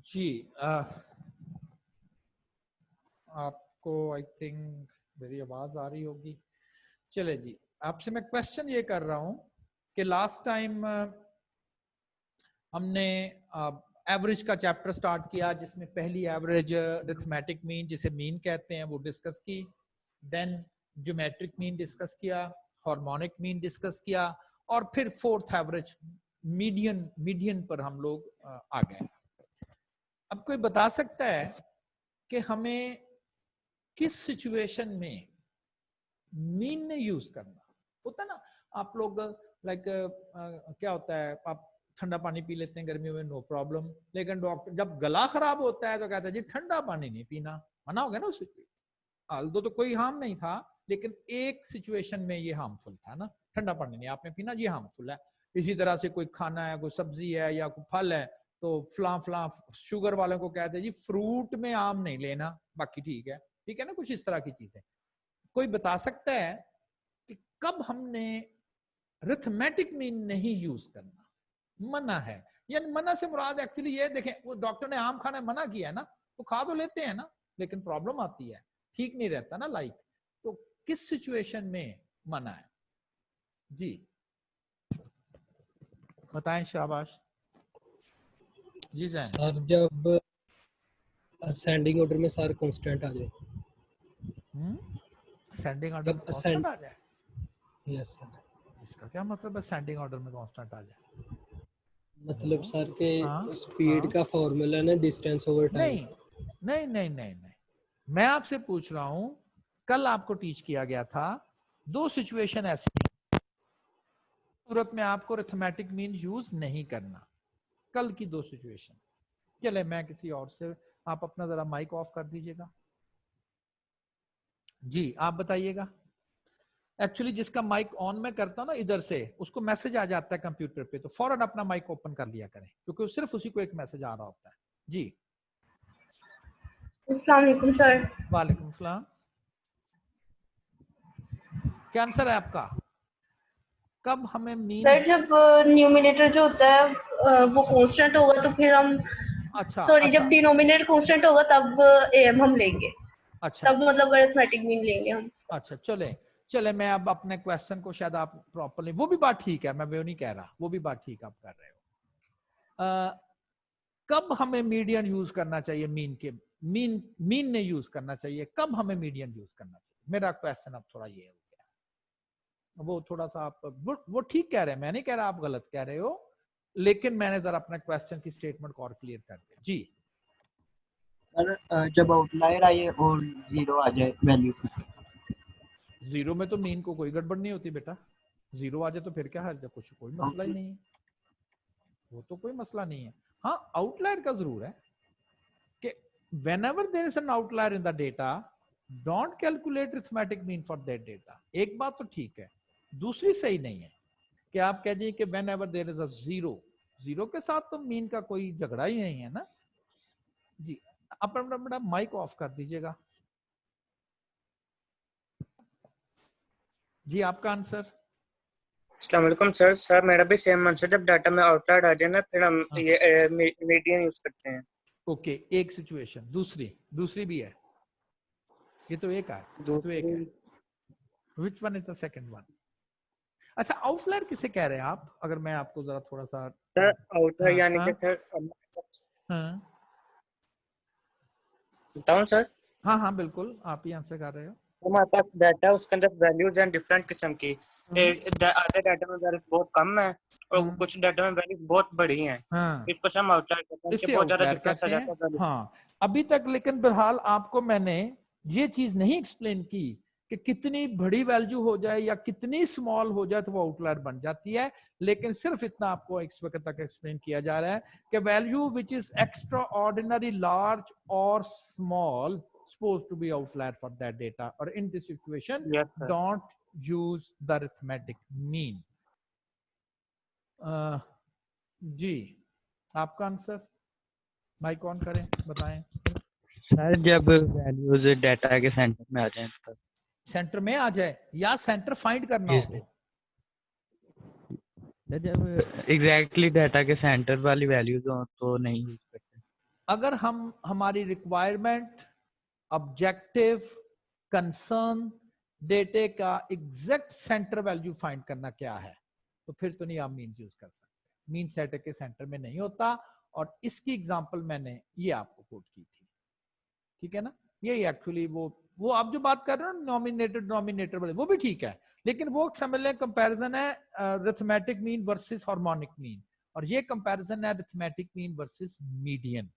जी आपको I think मेरी आवाज आ रही होगी। चले जी, आपसे मैं क्वेश्चन ये कर रहा हूं कि लास्ट टाइम हमने एवरेज का चैप्टर स्टार्ट किया जिसमें पहली एवरेज अरिथमेटिक मीन जिसे मीन कहते हैं वो डिस्कस की, देन ज्योमेट्रिक मीन डिस्कस किया, हार्मोनिक मीन डिस्कस किया, और फिर फोर्थ एवरेज मीडियन पर हम लोग आ गए। अब कोई बता सकता है कि हमें किस सिचुएशन में मीन ने यूज करना होता है ना? आप लोग लाइक क्या होता है, आप ठंडा पानी पी लेते हैं गर्मियों में, नो प्रॉब्लम, लेकिन डॉक्टर जब गला खराब होता है तो कहता है जी ठंडा पानी नहीं पीना, मना हो गया ना उससे। आल्दो तो कोई हार्म नहीं था, लेकिन एक सिचुएशन में ये हार्मफुल था ना, ठंडा पानी नहीं आपने पीना, ये हार्मफुल है। इसी तरह से कोई खाना है, कोई सब्जी है या कोई फल है, तो फला फला शुगर वालों को कहते हैं जी फ्रूट में आम नहीं लेना, बाकी ठीक है ना, कुछ इस तरह की चीजें। कोई बता सकता है कि कब हमने अरिथमेटिक मीन नहीं यूज करना, मना है? यानी मना से मुराद एक्चुअली ये देखें, वो डॉक्टर ने आम खाना मना किया है ना, तो खा तो लेते हैं ना, लेकिन प्रॉब्लम आती है, ठीक नहीं रहता ना लाइक, तो किस सिचुएशन में मना है? जी बताएं शाबाश जी जैन। सर जब असेंडिंग ऑर्डर में सारे कांस्टेंट आ जाए। सेंडिंग ऑर्डर में जब कांस्टेंट असेंड, आ जाए? यस सर, इसका क्या मतलब है सेंडिंग ऑर्डर में कांस्टेंट आ जाए? मतलब बोलो। सर के हाँ स्पीड हाँ, का फॉर्मूला ना डिस्टेंस ओवर टाइम। नहीं नहीं नहीं नहीं नहीं, मैं आपसे पूछ रहा हूं, कल आपको टीच किया गया था दो सिचुएशन ऐसी सूरत में आपको अरिथमेटिक मीन यूज नहीं करना, कल की दो सिचुएशन। चले मैं किसी और से, आप अपना जरा माइक ऑफ कर दीजिएगा जी, आप बताइएगा। एक्चुअली जिसका माइक ऑन मैं करता हूं ना इधर से, उसको मैसेज आ जाता है कंप्यूटर पे, तो फौरन अपना माइक ओपन कर लिया करें, क्योंकि सिर्फ उसी को एक मैसेज आ रहा होता है। जी अस्सलाम वालेकुम सर। वालेकुम सलाम, क्या आंसर है आपका? कब हमें मीन? सर जब न्यूमिनेटर जो होता है वो कांस्टेंट होगा तो फिर हम, अच्छा सॉरी, जब अच्छा डिनोमिनेटर कांस्टेंट होगा तब एम हम लेंगे, अच्छा तब मतलब अरिथमेटिक मीन लेंगे हम। अच्छा, चले चले मैं अब अपने क्वेश्चन को, शायद आप प्रॉपरली, वो भी बात ठीक है, मैं वो नहीं कह रहा, वो भी बात ठीक आप कर रहे हो। कब हमें मीडियन यूज करना चाहिए? मीन के मीन ने यूज करना चाहिए, कब हमें मीडियन यूज करना चाहिए? मेरा क्वेश्चन अब थोड़ा ये हो गया, वो थोड़ा सा आप वो ठीक कह रहे हैं, मैं नहीं कह रहा आप गलत कह रहे हो, लेकिन मैंने जरा अपने क्वेश्चन की स्टेटमेंट को और क्लियर कर दिया। जी सर जब आउटलायर आए और जीरो आ जाए वैल्यू, जीरो में तो मीन को कोई गड़बड़ नहीं होती बेटा, जीरो आ जाए तो फिर क्या है, जब कुछ कोई मसला ही नहीं है, वो तो कोई मसला नहीं है। हाँ आउटलायर का जरूर है कि whenever there is an outlier in the data, don't calculate arithmetic mean for that data। एक बात तो ठीक है, दूसरी सही नहीं है कि आप कह दिए कि whenever there is a zero, zero के साथ तो मीन का कोई झगड़ा ही नहीं है ना। जी आप अपना माइक ऑफ कर दीजिएगा जी, आपका आंसर। अस्सलाम वालेकुम सर। सर मेरा भी सेम आंसर, जब डाटा में आउटलायर आ जाए ना फिर हम ये मीडियन यूज करते हैं। ओके, एक सिचुएशन, दूसरी भी है, ये तो एक है, ये तो एक है। Which one is the second one? अच्छा आउटलायर किसे कह रहे हैं आप, अगर मैं आपको जरा थोड़ा सा सर आउटलायर यानी हाँ कि सर हाँ बताऊं सर? हाँ हाँ बिल्कुल, आप ही आंसर कर रहे हो। हमारे पास डाटा है, उसके अंदर वैल्यूज हैं डिफरेंट किस्म की। आधे डाटा में वैल्यूज बहुत कम है और कुछ डाटा में वैल्यूज बहुत बड़ी हैं। हाँ इसको हम आउटलायर कहते हैं कि इसे बहुत ज्यादा आउटलायर डिफरेंस आ कहते हैं। जाता है। हाँ अभी तक लेकिन फिलहाल आपको मैंने ये चीज नहीं एक्सप्लेन की कि कितनी बड़ी वैल्यू हो जाए या कितनी स्मॉल हो जाए तो वो आउटलायर बन जाती है, लेकिन सिर्फ इतना आपको इस वक्त तक एक्सप्लेन किया जा रहा है कि value which is extra ordinary large और small supposed to be outlier for that data, or in this situation Yes, sir. don't use the arithmetic mean। जी आपका आंसर, माइक ऑन करें, बताएं। सर जब वैल्यूज डाटा के centre में आ जाए तब। Centre में आ जाए या सेंटर फाइंड करना Yes, हो? सर जब एग्जैक्टली डाटा के सेंटर वाली वैल्यूज हो तो नहीं यूज करते। अगर हम हमारी रिक्वायरमेंट, ऑब्जेक्टिव, कंसर्न, डेटे का एग्जैक्ट सेंटर वैल्यू फाइंड करना क्या है, तो फिर तो नहीं आप मीन यूज कर सकते। मीन सेट के सेंटर में नहीं होता, और इसकी एग्जांपल मैंने ये आपको कोट की थी, ठीक है ना। ये एक्चुअली वो आप जो बात कर रहे हो नॉमिनेटर डिनोमिनेटर वाले, वो भी ठीक है, लेकिन वो समझ लें कंपैरिजन है arithmetic mean versus harmonic mean, और ये कंपैरिजन है arithmetic mean versus median.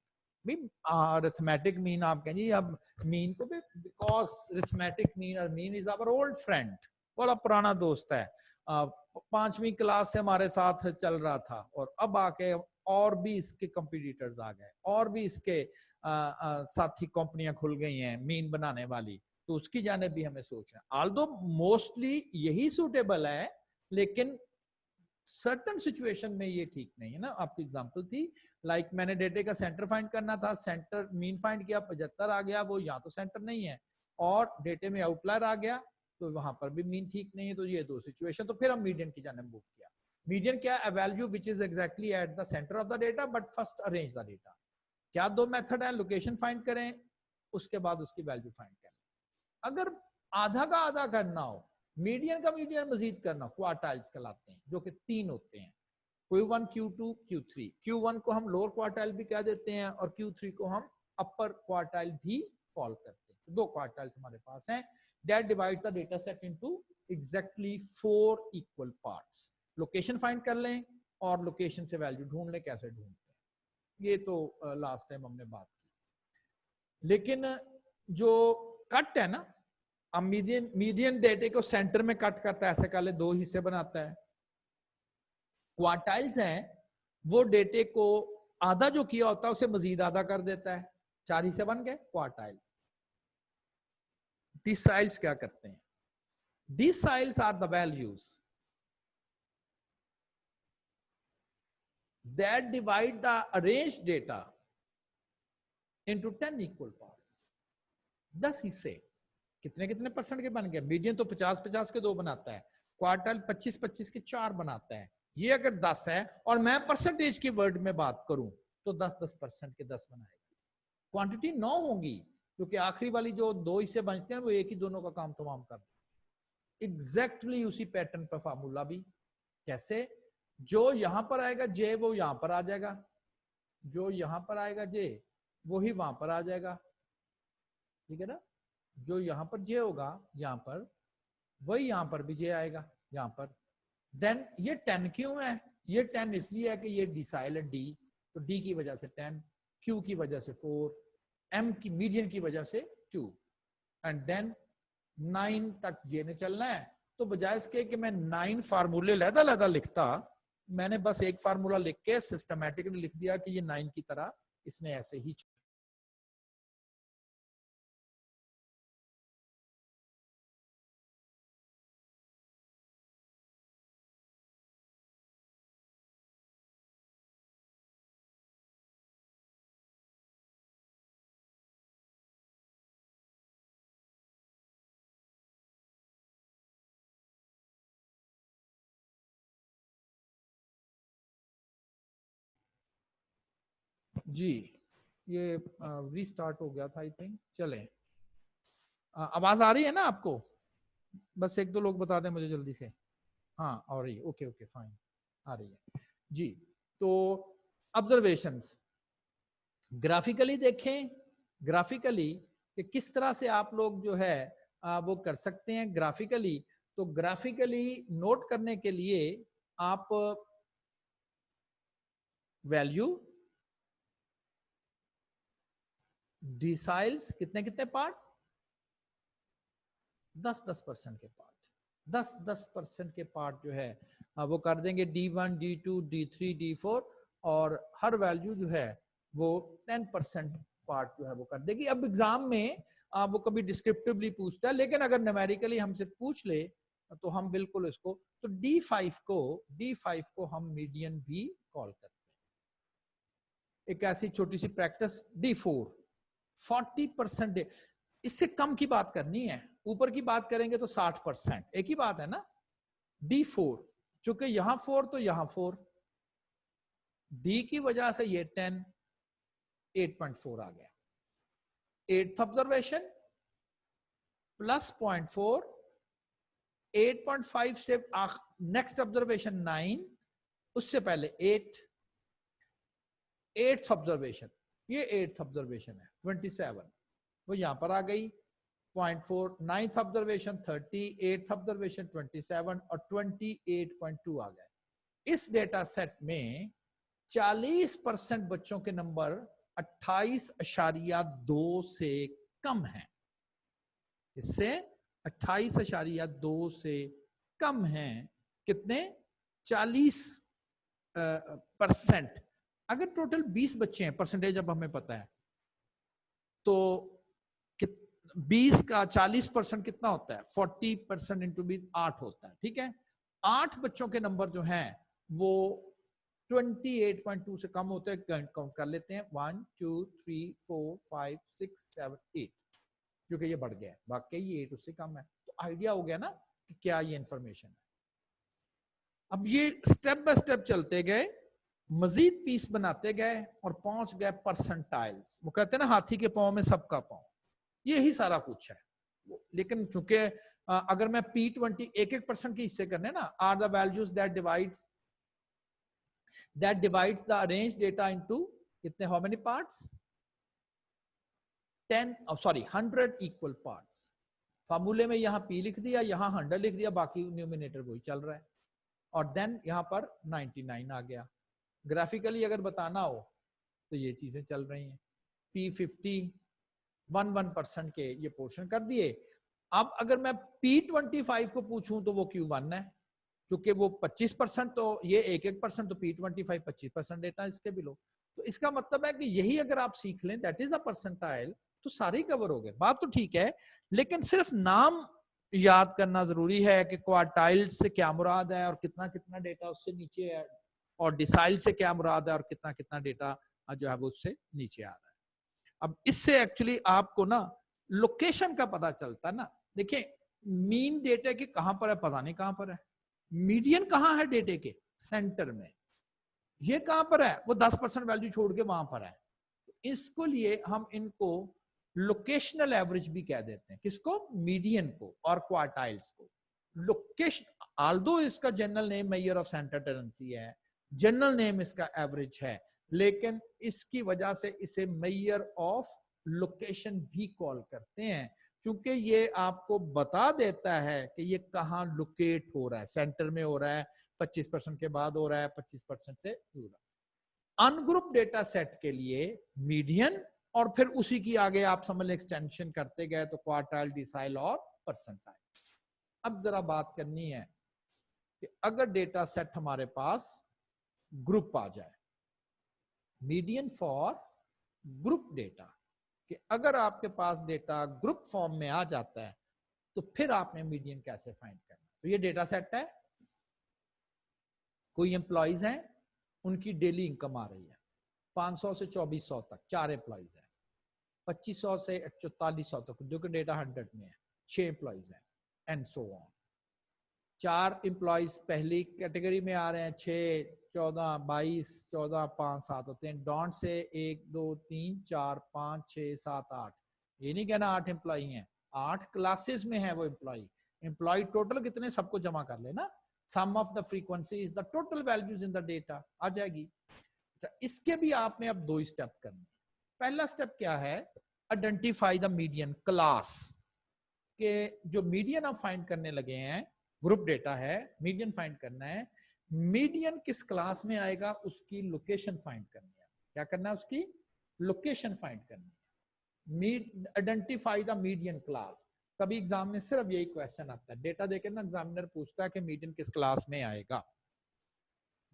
Arithmetic mean आप कहेंगे अब मीन को भी, बिकॉज अरिथमेटिक मीन और mean is our old friend, बड़ा पुराना दोस्त है, 5वीं क्लास से हमारे साथ चल रहा था, और अब आके और भी इसके कंपटीटर्स आ गए, और भी इसके साथी कंपनियां खुल गई हैं मीन बनाने वाली, तो उसकी जाने भी हमें सोचना। ऑल्दो मोस्टली यही सूटेबल है, लेकिन सर्टन सिचुएशन में ये ठीक नहीं है ना। आपकी एग्जांपल थी लाइक मैंने डेटे का सेंटर फाइंड करना था, सेंटर मीन फाइंड किया 75 आ गया, वो यहाँ तो सेंटर नहीं है, और डेटे में आउटलायर आ गया, तो वहां पर भी मीन ठीक नहीं है, तो ये दो सिचुएशन, तो फिर हम मीडियन की जाने मूव किया। मीडियन क्या है? Value which is exactly at the centre of the data but first arrange the data. क्या दो मेथड है? लोकेशन फाइंड करें, उसके बाद उसकी वैल्यू फाइंड करें। अगर आधा का आधा करना हो, मीडियन का मीडियन मजीद करना, क्वार्टाइल्स कहलाते हैं, जो कि 3 होते हैं, Q1, Q2, Q3। Q1 को हम लोअर क्वार्टाइल भी कह देते हैं, और Q3 को हम अपर क्वार्टाइल भी कॉल करते हैं। 2 क्वार्टाइल्स हमारे पास हैं, that divides the data set into exactly 4 equal parts. Location find कर लें और लोकेशन से वैल्यू ढूंढ लें, कैसे ढूंढते हैं, ये तो लास्ट टाइम हमने बात की। लेकिन जो कट है ना, अब मीडियन डेटे को सेंटर में कट करता है, ऐसे कर ले 2 हिस्से बनाता है। क्वार्टाइल्स हैं, वो डेटे को आधा जो किया होता है उसे मजीद आधा कर देता है, 4 हिस्से बन गए क्वार्टाइल्स। डिसाइल्स क्या करते हैं? Deciles are the values that divide the arranged data into 10 equal parts। 10 हिस्से कितने कितने परसेंट के बन गए? मीडियन तो 50-50 के 2 बनाता है, क्वार्टाइल 25-25 के 4 बनाता है। ये अगर 10 है और मैं परसेंटेज की वर्ड में बात करूं तो 10-10% के 10 बनाएगा। क्वांटिटी 9 होगी, क्योंकि आखिरी वाली जो 2 हिस्से बचते हैं वो एक ही दोनों का काम तमाम कर दें। एग्जैक्टली उसी पैटर्न पर फार्मूला भी। कैसे? जो यहां पर आएगा जे, वो यहां पर आ जाएगा, जो यहां पर आएगा जे वही वहां पर आ जाएगा, ठीक है ना। जो यहां पर जे होगा यहां पर, वही यहां पर भी जे आएगा यहां पर। देन ये 10 क्यों है? ये 10 इसलिए है कि ये डिसाइल है डी, तो डी की वजह से 10, क्यू की वजह से 4, एम की मीडियन की वजह से 2, एंड देन 9 तक जे ने चलना है। तो बजाय इसके कि मैं 9 फार्मूले लहदा लिखता, मैंने बस एक फार्मूला लिख के सिस्टमैटिकली लिख दिया कि ये 9 की तरह इसने ऐसे ही। जी ये रीस्टार्ट हो गया था आई थिंक। चले, आवाज आ रही है ना आपको? बस 1-2 लोग बता दें मुझे जल्दी से। हाँ आ रही है, ओके ओके फाइन, आ रही है जी। तो ऑब्जर्वेशंस ग्राफिकली देखें, ग्राफिकली कि किस तरह से आप लोग जो है वो कर सकते हैं ग्राफिकली। तो ग्राफिकली नोट करने के लिए आप वैल्यू, डिसाइल्स कितने कितने पार्ट, 10-10% के पार्ट, 10-10% के पार्ट जो है वो कर देंगे D1, D2, D3, D4, और हर वैल्यू जो है वो 10% पार्ट जो है वो कर देगी। अब एग्जाम में वो कभी डिस्क्रिप्टिवली पूछता है, लेकिन अगर न्यूमेरिकली हमसे पूछ ले तो हम बिल्कुल इसको, तो D5 को हम मीडियन भी कॉल करते हैं। एक ऐसी छोटी सी प्रैक्टिस, D4 40%, इससे कम की बात करनी है, ऊपर की बात करेंगे तो 60%, एक ही बात है ना। D4 चूंकि यहां 4 तो यहां 4, D की वजह से ये 10, 8.4 आ गया। 8th ऑब्जर्वेशन प्लस 0.4, 8.5 से नेक्स्ट ऑब्जर्वेशन 9, उससे पहले 8, 8th ऑब्जर्वेशन, ये 8th ऑब्जर्वेशन है 27, वो यहां पर आ गई 0.4, 9th ऑब्जर्वेशन 30, 8th ऑब्जर्वेशन 27 और 28.2 आ गए। इस डेटा सेट में 40% बच्चों के नंबर 28.2 से कम है। इससे 28.2 से कम है कितने? 40%। अगर टोटल 20 बच्चे हैं, परसेंटेज अब हमें पता है, तो 20 का 40% कितना होता है? 40% इंटू 20 8 होता है। ठीक है, 8 बच्चों के नंबर जो हैं वो 28.2 से कम होते हैं। काउंट कर लेते हैं, 1 2 3 4 5 6 7 8, जो कि ये बढ़ गया है, वाकई ये 8 उससे कम है। तो आइडिया हो गया ना कि क्या ये इंफॉर्मेशन है। अब ये स्टेप बाय स्टेप चलते गए, मजीद पीस बनाते गए और पहुंच गए परसेंटाइल्स। वो कहते हैं ना हाथी के पांव में सबका पांव, यही सारा कुछ है। लेकिन चूंकि अगर मैं P20 1% के हिस्से करने ना, are the values that divides the arrange data into कितने, how many parts? 100 equal parts. फार्मूले में यहां P लिख दिया, यहां 100 लिख दिया, बाकी न्यूमिनेटर वही चल रहा है। और देन यहां पर 99 आ गया। ग्राफिकली अगर बताना हो तो ये चीजें चल रही हैं। P50 1% के ये पोर्शन कर दिए। अब अगर मैं P25 को पूछूं तो वो Q1 है, क्योंकि वो 25%, तो ये 1% तो P25 25% डेटा इसके बिलो। तो इसका मतलब है कि यही अगर आप सीख लें, दैट इज द परसेंटाइल, तो सारे कवर हो गए। बात तो ठीक है, लेकिन सिर्फ नाम याद करना जरूरी है कि क्वार्टाइल से क्या मुराद है और कितना कितना डेटा उससे नीचे है, और डिसाइल से क्या मुराद है और कितना कितना डेटा जो है वो उससे नीचे आ रहा है। अब इससे एक्चुअली आपको ना लोकेशन का पता चलता है ना। देखिए, मीन डेटा के कहां पर है पता नहीं कहां पर है, मीडियन कहां है डेटे के? सेंटर में। ये कहां पर है? वो 10% वैल्यू छोड़ के वहां पर है। इसको लिए हम इनको लोकेशनल एवरेज भी कह देते हैं। किसको? मीडियन को और क्वार्टाइल्स को। लोकेशन, आल्दो इसका general name major of centre tendency है, जनरल नेम इसका एवरेज है, लेकिन इसकी वजह से इसे मेजर ऑफ लोकेशन भी कॉल करते हैं, क्योंकि ये आपको बता देता है कि ये कहां लोकेट हो रहा है। सेंटर में हो रहा है, 25% के बाद हो रहा है, 25% से दूर। अनग्रुप डेटा सेट के लिए मीडियन, और फिर उसी की आगे आप समझ एक्सटेंशन करते गए तो क्वार्टाइल, डिसाइल और परसेंटाइल। अब जरा बात करनी है कि अगर डेटा सेट हमारे पास ग्रुप आ जाए, मीडियन फॉर ग्रुप डेटा, कि अगर आपके पास डेटा ग्रुप फॉर्म में आ जाता है तो फिर आपने मीडियन कैसे फाइंड करना। तो ये डेटा सेट है, कोई एम्प्लॉइज हैं, उनकी डेली इनकम आ रही है 500 से 2400 तक, 4 एम्प्लॉइज हैं। 2500 से 4400 तक, जो कि डेटा 100 में है, 6 एम्प्लॉइज हैं, एंड सो ऑन। 4 एम्प्लॉइज पहली कैटेगरी में आ रहे हैं, 6 14 22 14 5 7 होते हैं। डॉन्ट से 1 2 3 4 5 6 7 8, ये नहीं कहना 8 एम्प्लॉई हैं, 8 क्लासेस में है वो एम्प्लॉई। एम्प्लॉय टोटल कितने, सबको जमा कर लेना, sum of the frequency is the total values in the data, आ जाएगी। अच्छा, इसके भी आपने अब 2 स्टेप करने। पहला स्टेप क्या है? आइडेंटिफाई द मीडियन क्लास, के जो मीडियन आप फाइंड करने लगे हैं, ग्रुप डेटा है, मीडियन फाइंड करना है। मीडियन किस क्लास में आएगा उसकी लोकेशन फाइंड करनी है। क्या करना है? उसकी लोकेशन फाइंड करनी है। Identify the median class. कभी एग्जाम में सिर्फ यही क्वेश्चन आता है, डेटा देकर ना एग्जामिनर पूछता है कि मीडियन किस क्लास में आएगा।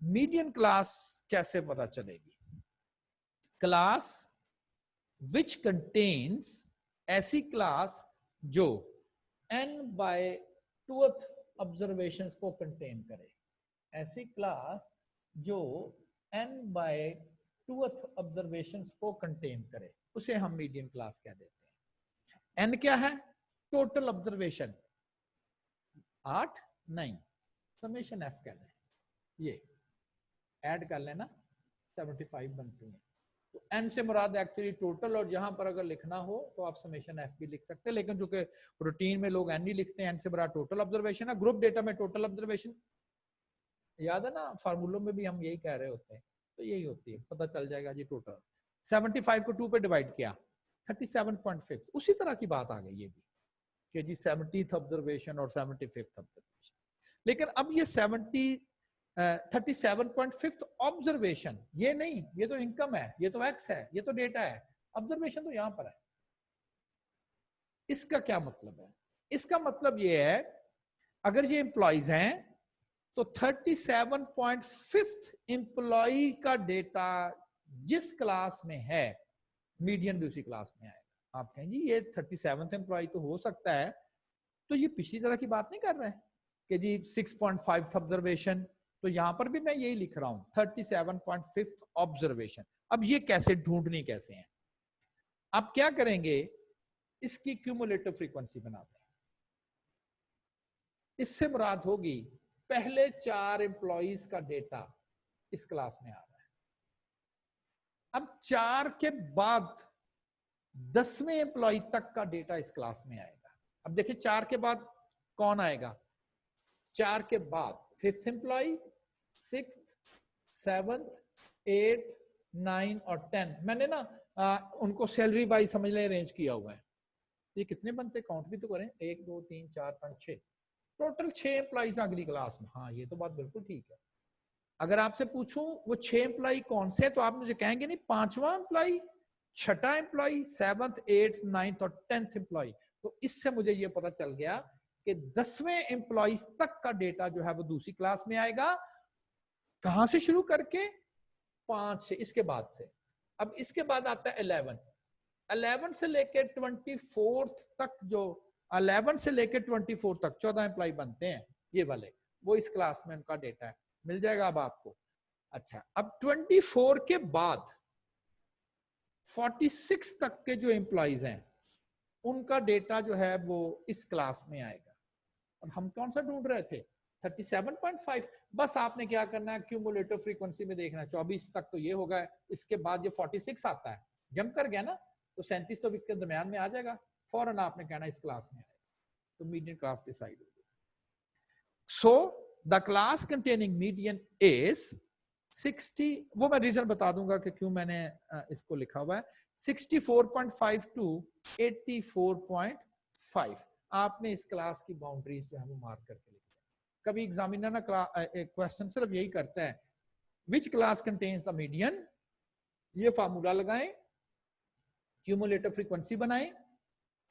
मीडियन क्लास कैसे पता चलेगी? क्लास विच कंटेन्स, ऐसी क्लास जो n/2th ऑब्जर्वेशंस को कंटेन करे। ऐसी क्लास जो n/2th ऑब्जर्वेशंस को कंटेन करे, उसे हम मीडियन क्लास कह देते हैं। n क्या है? टोटल ऑब्जर्वेशन, 8 नहीं, समेशन f कह दें, ये ऐड कर लेना, 75 बनती है। तो n से मुराद एक्चुअली टोटल, और यहाँ पर अगर लिखना हो तो आप समेशन f भी लिख सकते हैं, लेकिन चूंकि रूटीन में लोग n ही लिखते हैं, n से मुराद टोटल ऑब्जर्वेशन है। ग्रुप डेटा में टोटल ऑब्जर्वेशन याद है ना, फार्मूलों में भी हम यही कह रहे होते हैं, तो यही होती है, पता चल जाएगा जी टोटल। 75 को 2 पे डिवाइड किया 37.5, उसी तरह की बात आ गई ये भी कि जी 70th ऑब्जर्वेशन और 75th ऑब्जर्वेशन। लेकिन अब ये 37.5 ऑब्जर्वेशन ये नहीं, ये तो इनकम है, ये तो एक्स है, ये तो डेटा है, ऑब्जर्वेशन तो यहां पर है। इसका क्या मतलब है? इसका मतलब ये है अगर ये एम्प्लॉइज हैं तो 37.5 एम्प्लॉय का डेटा जिस क्लास में है मीडियन दूसरी क्लास में आएगा। आप कहें जी ये 37th एम्प्लॉय तो हो सकता है, तो ये पिछली तरह की बात नहीं कर रहे हैं कि जी 6.5 ऑब्जर्वेशन, तो यहां पर भी मैं यही लिख रहा हूं 37.5 ऑब्जर्वेशन। अब ये कैसे ढूंढनी कैसे है? आप क्या करेंगे, इसकी क्यूमुलेटिव फ्रीक्वेंसी बना दें। इससे मुराद होगी पहले 4 एम्प्लॉइज का डेटा इस क्लास में आ रहा है, अब 4 के बाद 10वें एम्प्लॉय तक का डेटा इस क्लास में आएगा। अब देखिए 4 के बाद कौन आएगा, 4 के बाद 5th employ, 6th, 7th, 8th, 9 और 10। मैंने ना उनको सैलरी वाइज समझ लें अरेंज किया हुआ है। ये कितने बनते, काउंट भी तो करें, 1 2 3 4 5 6, टोटल 6 एम्प्लॉइज अगली क्लास में। हाँ ये तो बात बिल्कुल ठीक है। अगर आपसे पूछूं वो 6 एम्प्लॉय कौन से, तो आप मुझे कहेंगे नहीं 5वां employ, 6ठा employ, 7th, 8th, 9th और 10th एम्प्लॉय। तो इससे मुझे ये पता चल गया कि 10वें एम्प्लॉय तक का डेटा जो है वो दूसरी क्लास में आएगा। कहां से शुरू करके, 5 से, इसके बाद से। अब इसके बाद आता है 11 से लेके 24 तक, जो 11 से लेके 24 तक 14 एम्प्लॉय बनते हैं ये वाले, वो इस क्लास में उनका डेटा है, मिल जाएगा अब आपको। अच्छा, अब 24 के बाद 46 तक के जो एम्प्लॉइज हैं उनका डेटा जो है वो इस क्लास में आएगा। और हम कौन सा ढूंढ रहे थे, 37.5। बस आपने क्या करना है, क्यूमुलेटिव फ्रीक्वेंसी में देखना, 24 तक तो ये होगा, इसके बाद जो 46 आता है, जंप कर गया ना, तो 37 तो इसके दरमियान में आ जाएगा, फौरन आपने कहना इस क्लास में आएगा, तो मीडियन क्लास डिसाइड होगी। So the class containing median is 60, वो मैं रीजन बता दूंगा कि क्यों मैंने इसको लिखा हुआ है, 64.5 टू 84.5। आपने इस क्लास की बाउंड्रीज जो है वो मार्क करके लिखना है। कभी एग्जामिनर ना क्वेश्चन सिर्फ यही करता है, which class contains the median, ये फार्मूला लगाएं, क्यूमुलेटिव फ्रीक्वेंसी बनाएं,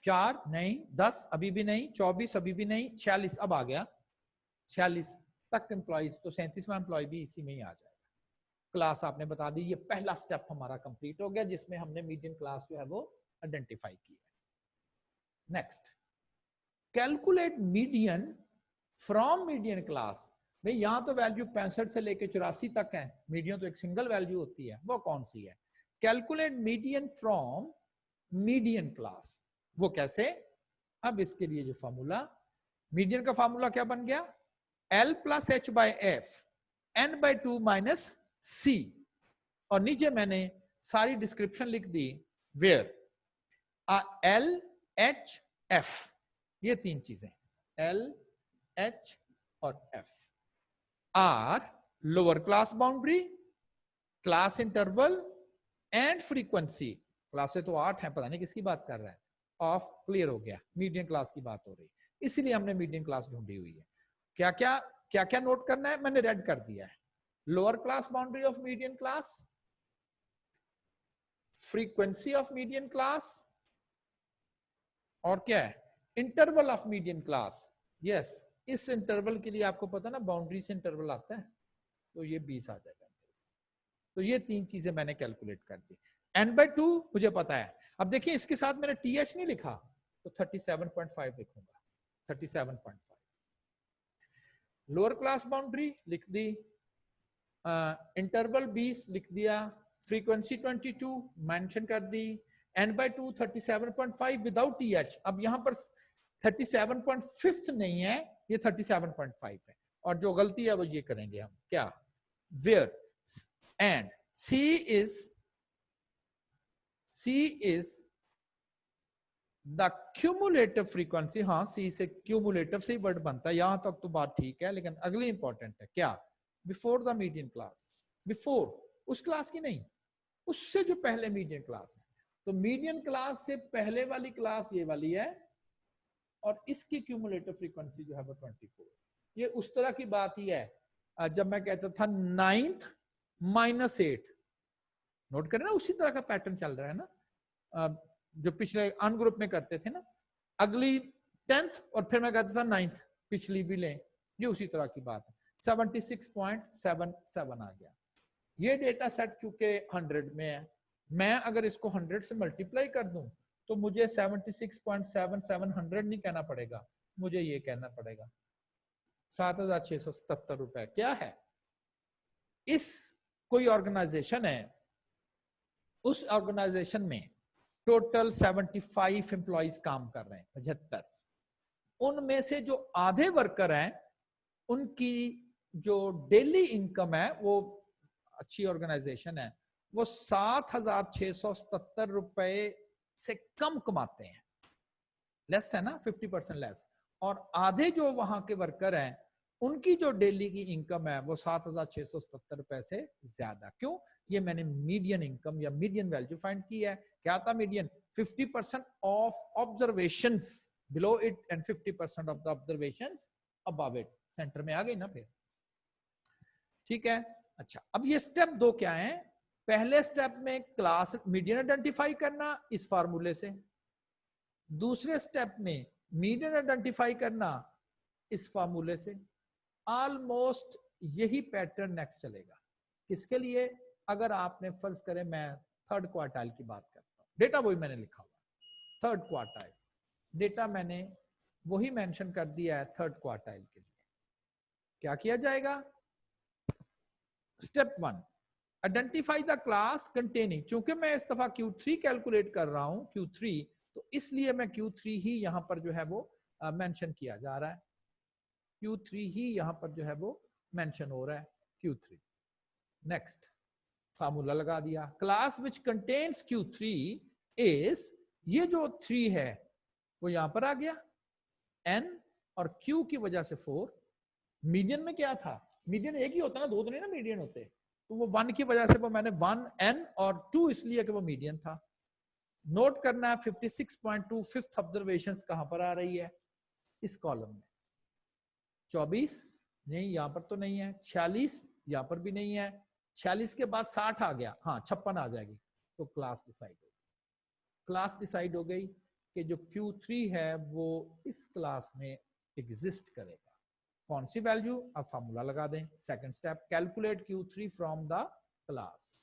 4 नहीं, 10 अभी भी नहीं, 24 अभी भी नहीं, 46 अब आ गया, 46 तक एम्प्लॉइज, तो 37वां एम्प्लॉय भी इसी में ही आ जाएगा। क्लास आपने बता दी, ये पहला स्टेप हमारा कंप्लीट हो गया जिसमें हमने मीडियन क्लास जो है वो आइडेंटिफाई की है। Next, calculate median from median class. भाई यहां तो वैल्यू 65 से लेके 84 तक है, मीडियन तो एक सिंगल वैल्यू होती है, वो कौन सी है? Calculate median from median class, वो कैसे? अब इसके लिए जो फॉर्मूला, मीडियन का फॉर्मूला क्या बन गया, L plus H by F n/2 minus C, और नीचे मैंने सारी डिस्क्रिप्शन लिख दी, वेयर L H F, ये 3 चीजें L H और F are lower class boundary, class interval and frequency. Class से तो 8 है, पता नहीं किसकी बात कर रहा है, ऑफ, क्लियर हो गया, मीडियन क्लास की बात हो रही है, इसीलिए हमने मीडियन क्लास ढूंढी हुई है। क्या क्या नोट करना है, मैंने रेड कर दिया है, lower class boundary of median class, frequency of median class, और क्या है, interval of median class. Yes, इस इंटरवल के लिए आपको पता ना बाउंड्री से इंटरवल आता है, तो ये 20 आ जाएगा। तो ये 3 चीजें मैंने कैलकुलेट कर दी। n/2 मुझे पता है। अब देखिए इसके साथ मैंने TH नहीं लिखा, तो 37.5 लिखूंगा, 37.5। लोअर क्लास बाउंड्री लिख दी, इंटरवल 20 लिख दिया, फ्रीक्वेंसी 22 मेंशन कर दी, n/2 37.5 विदाउट TH। अब यहां पर 37.5 नहीं है, ये 37.5 है, और जो गलती है वो ये करेंगे हम, क्या, where and C is C is the cumulative frequency. हाँ, सी से क्यूमुलेटिव से ही वर्ड बनता है, यहां तक तो बात ठीक है, लेकिन अगली इंपॉर्टेंट है क्या, before the median class. Before उस क्लास की नहीं, उससे जो पहले मीडियन क्लास है। तो मीडियन क्लास से पहले वाली क्लास ये वाली है, और इसकी क्यूमुलेटिव फ्रीक्वेंसी जो है वो 24। ये उस तरह की बात ही है जब मैं कहता था 9th -8, नोट करें ना, उसी तरह का पैटर्न चल रहा है ना, जो पिछले अनग्रुप में करते थे ना, अगली 10th और फिर मैं कहता था 9th, पिछली भी लें, ये उसी तरह की बात है। 76.77 आ गया। ये डेटा सेट चूंकि 100 में है, मैं अगर इसको 100 से मल्टीप्लाई कर दूं तो मुझे 76.77 नहीं कहना पड़ेगा, मुझे ये कहना पड़ेगा 7,677 रुपए। क्या है, इस कोई ऑर्गेनाइजेशन है, उस ऑर्गेनाइजेशन में टोटल 75 एम्प्लॉइज काम कर रहे हैं, 75। उनमें से जो आधे वर्कर हैं उनकी जो डेली इनकम है, वो अच्छी ऑर्गेनाइजेशन है, वो 7,677 रुपए से कम कमाते हैं, लेस है ना, 50% लेस। और आधे जो वहां के वर्कर हैं उनकी जो डेली की इनकम है वो 7,677 रुपए से ज्यादा। क्यों, ये मैंने मीडियन इनकम या मीडियन वैल्यू फाइंड की है। क्या था median, 50% of observations below it and 50% of the observations above it. Centre में आ गई ना फिर, ठीक है। अच्छा, अब ये स्टेप 2 क्या है, पहले स्टेप में क्लास मीडियन आइडेंटिफाई करना इस फार्मूले से, दूसरे स्टेप में मीडियन आइडेंटिफाई करना इस फार्मूले से। ऑलमोस्ट यही पैटर्न नेक्स्ट चलेगा। किसके लिए, अगर आपने फर्ज करें मैं थर्ड क्वार्टाइल की बात करता हूं, डेटा वही मैंने लिखा हुआ, थर्ड क्वार्टाइल डेटा मैंने वही मेंशन कर दिया है थर्ड क्वार्टाइल के लिए। क्या किया जाएगा, step 1 identify the class containing. चूंकि मैं इस दफा Q3 कैलकुलेट कर रहा हूं, Q3, तो इसलिए मैं Q3 ही यहां पर जो है वो मेंशन किया जा रहा है, Q3 ही यहां पर जो है वो मेंशन हो रहा है, Q3। नेक्स्ट फार्मूला लगा दिया, class which contains Q3 is, ये जो 3 है वो यहां पर आ गया, N और Q की वजह से 4। मीडियन में क्या था, मीडियन एक ही होता ना, 2 तो नहीं ना मीडियन होते, तो वो 1 की वजह से वो मैंने 1 N और 2 इसलिए कि वो मीडियन था। नोट करना है 56.2 फिफ्थ ऑब्जर्वेशन कहां पर आ रही है, इस कॉलम में। 24 नहीं, यहां पर तो नहीं है, 46 यहां पर भी नहीं है, 46 के बाद 60 आ गया, हाँ 56 आ जाएगी, तो क्लास डिसाइड हो गई। क्लास डिसाइड हो गई कि जो Q3 है वो इस क्लास में एग्जिस्ट करेगा। कौन सी वैल्यू, अब फार्मूला लगा दें। Second step, calculate Q3 from the class,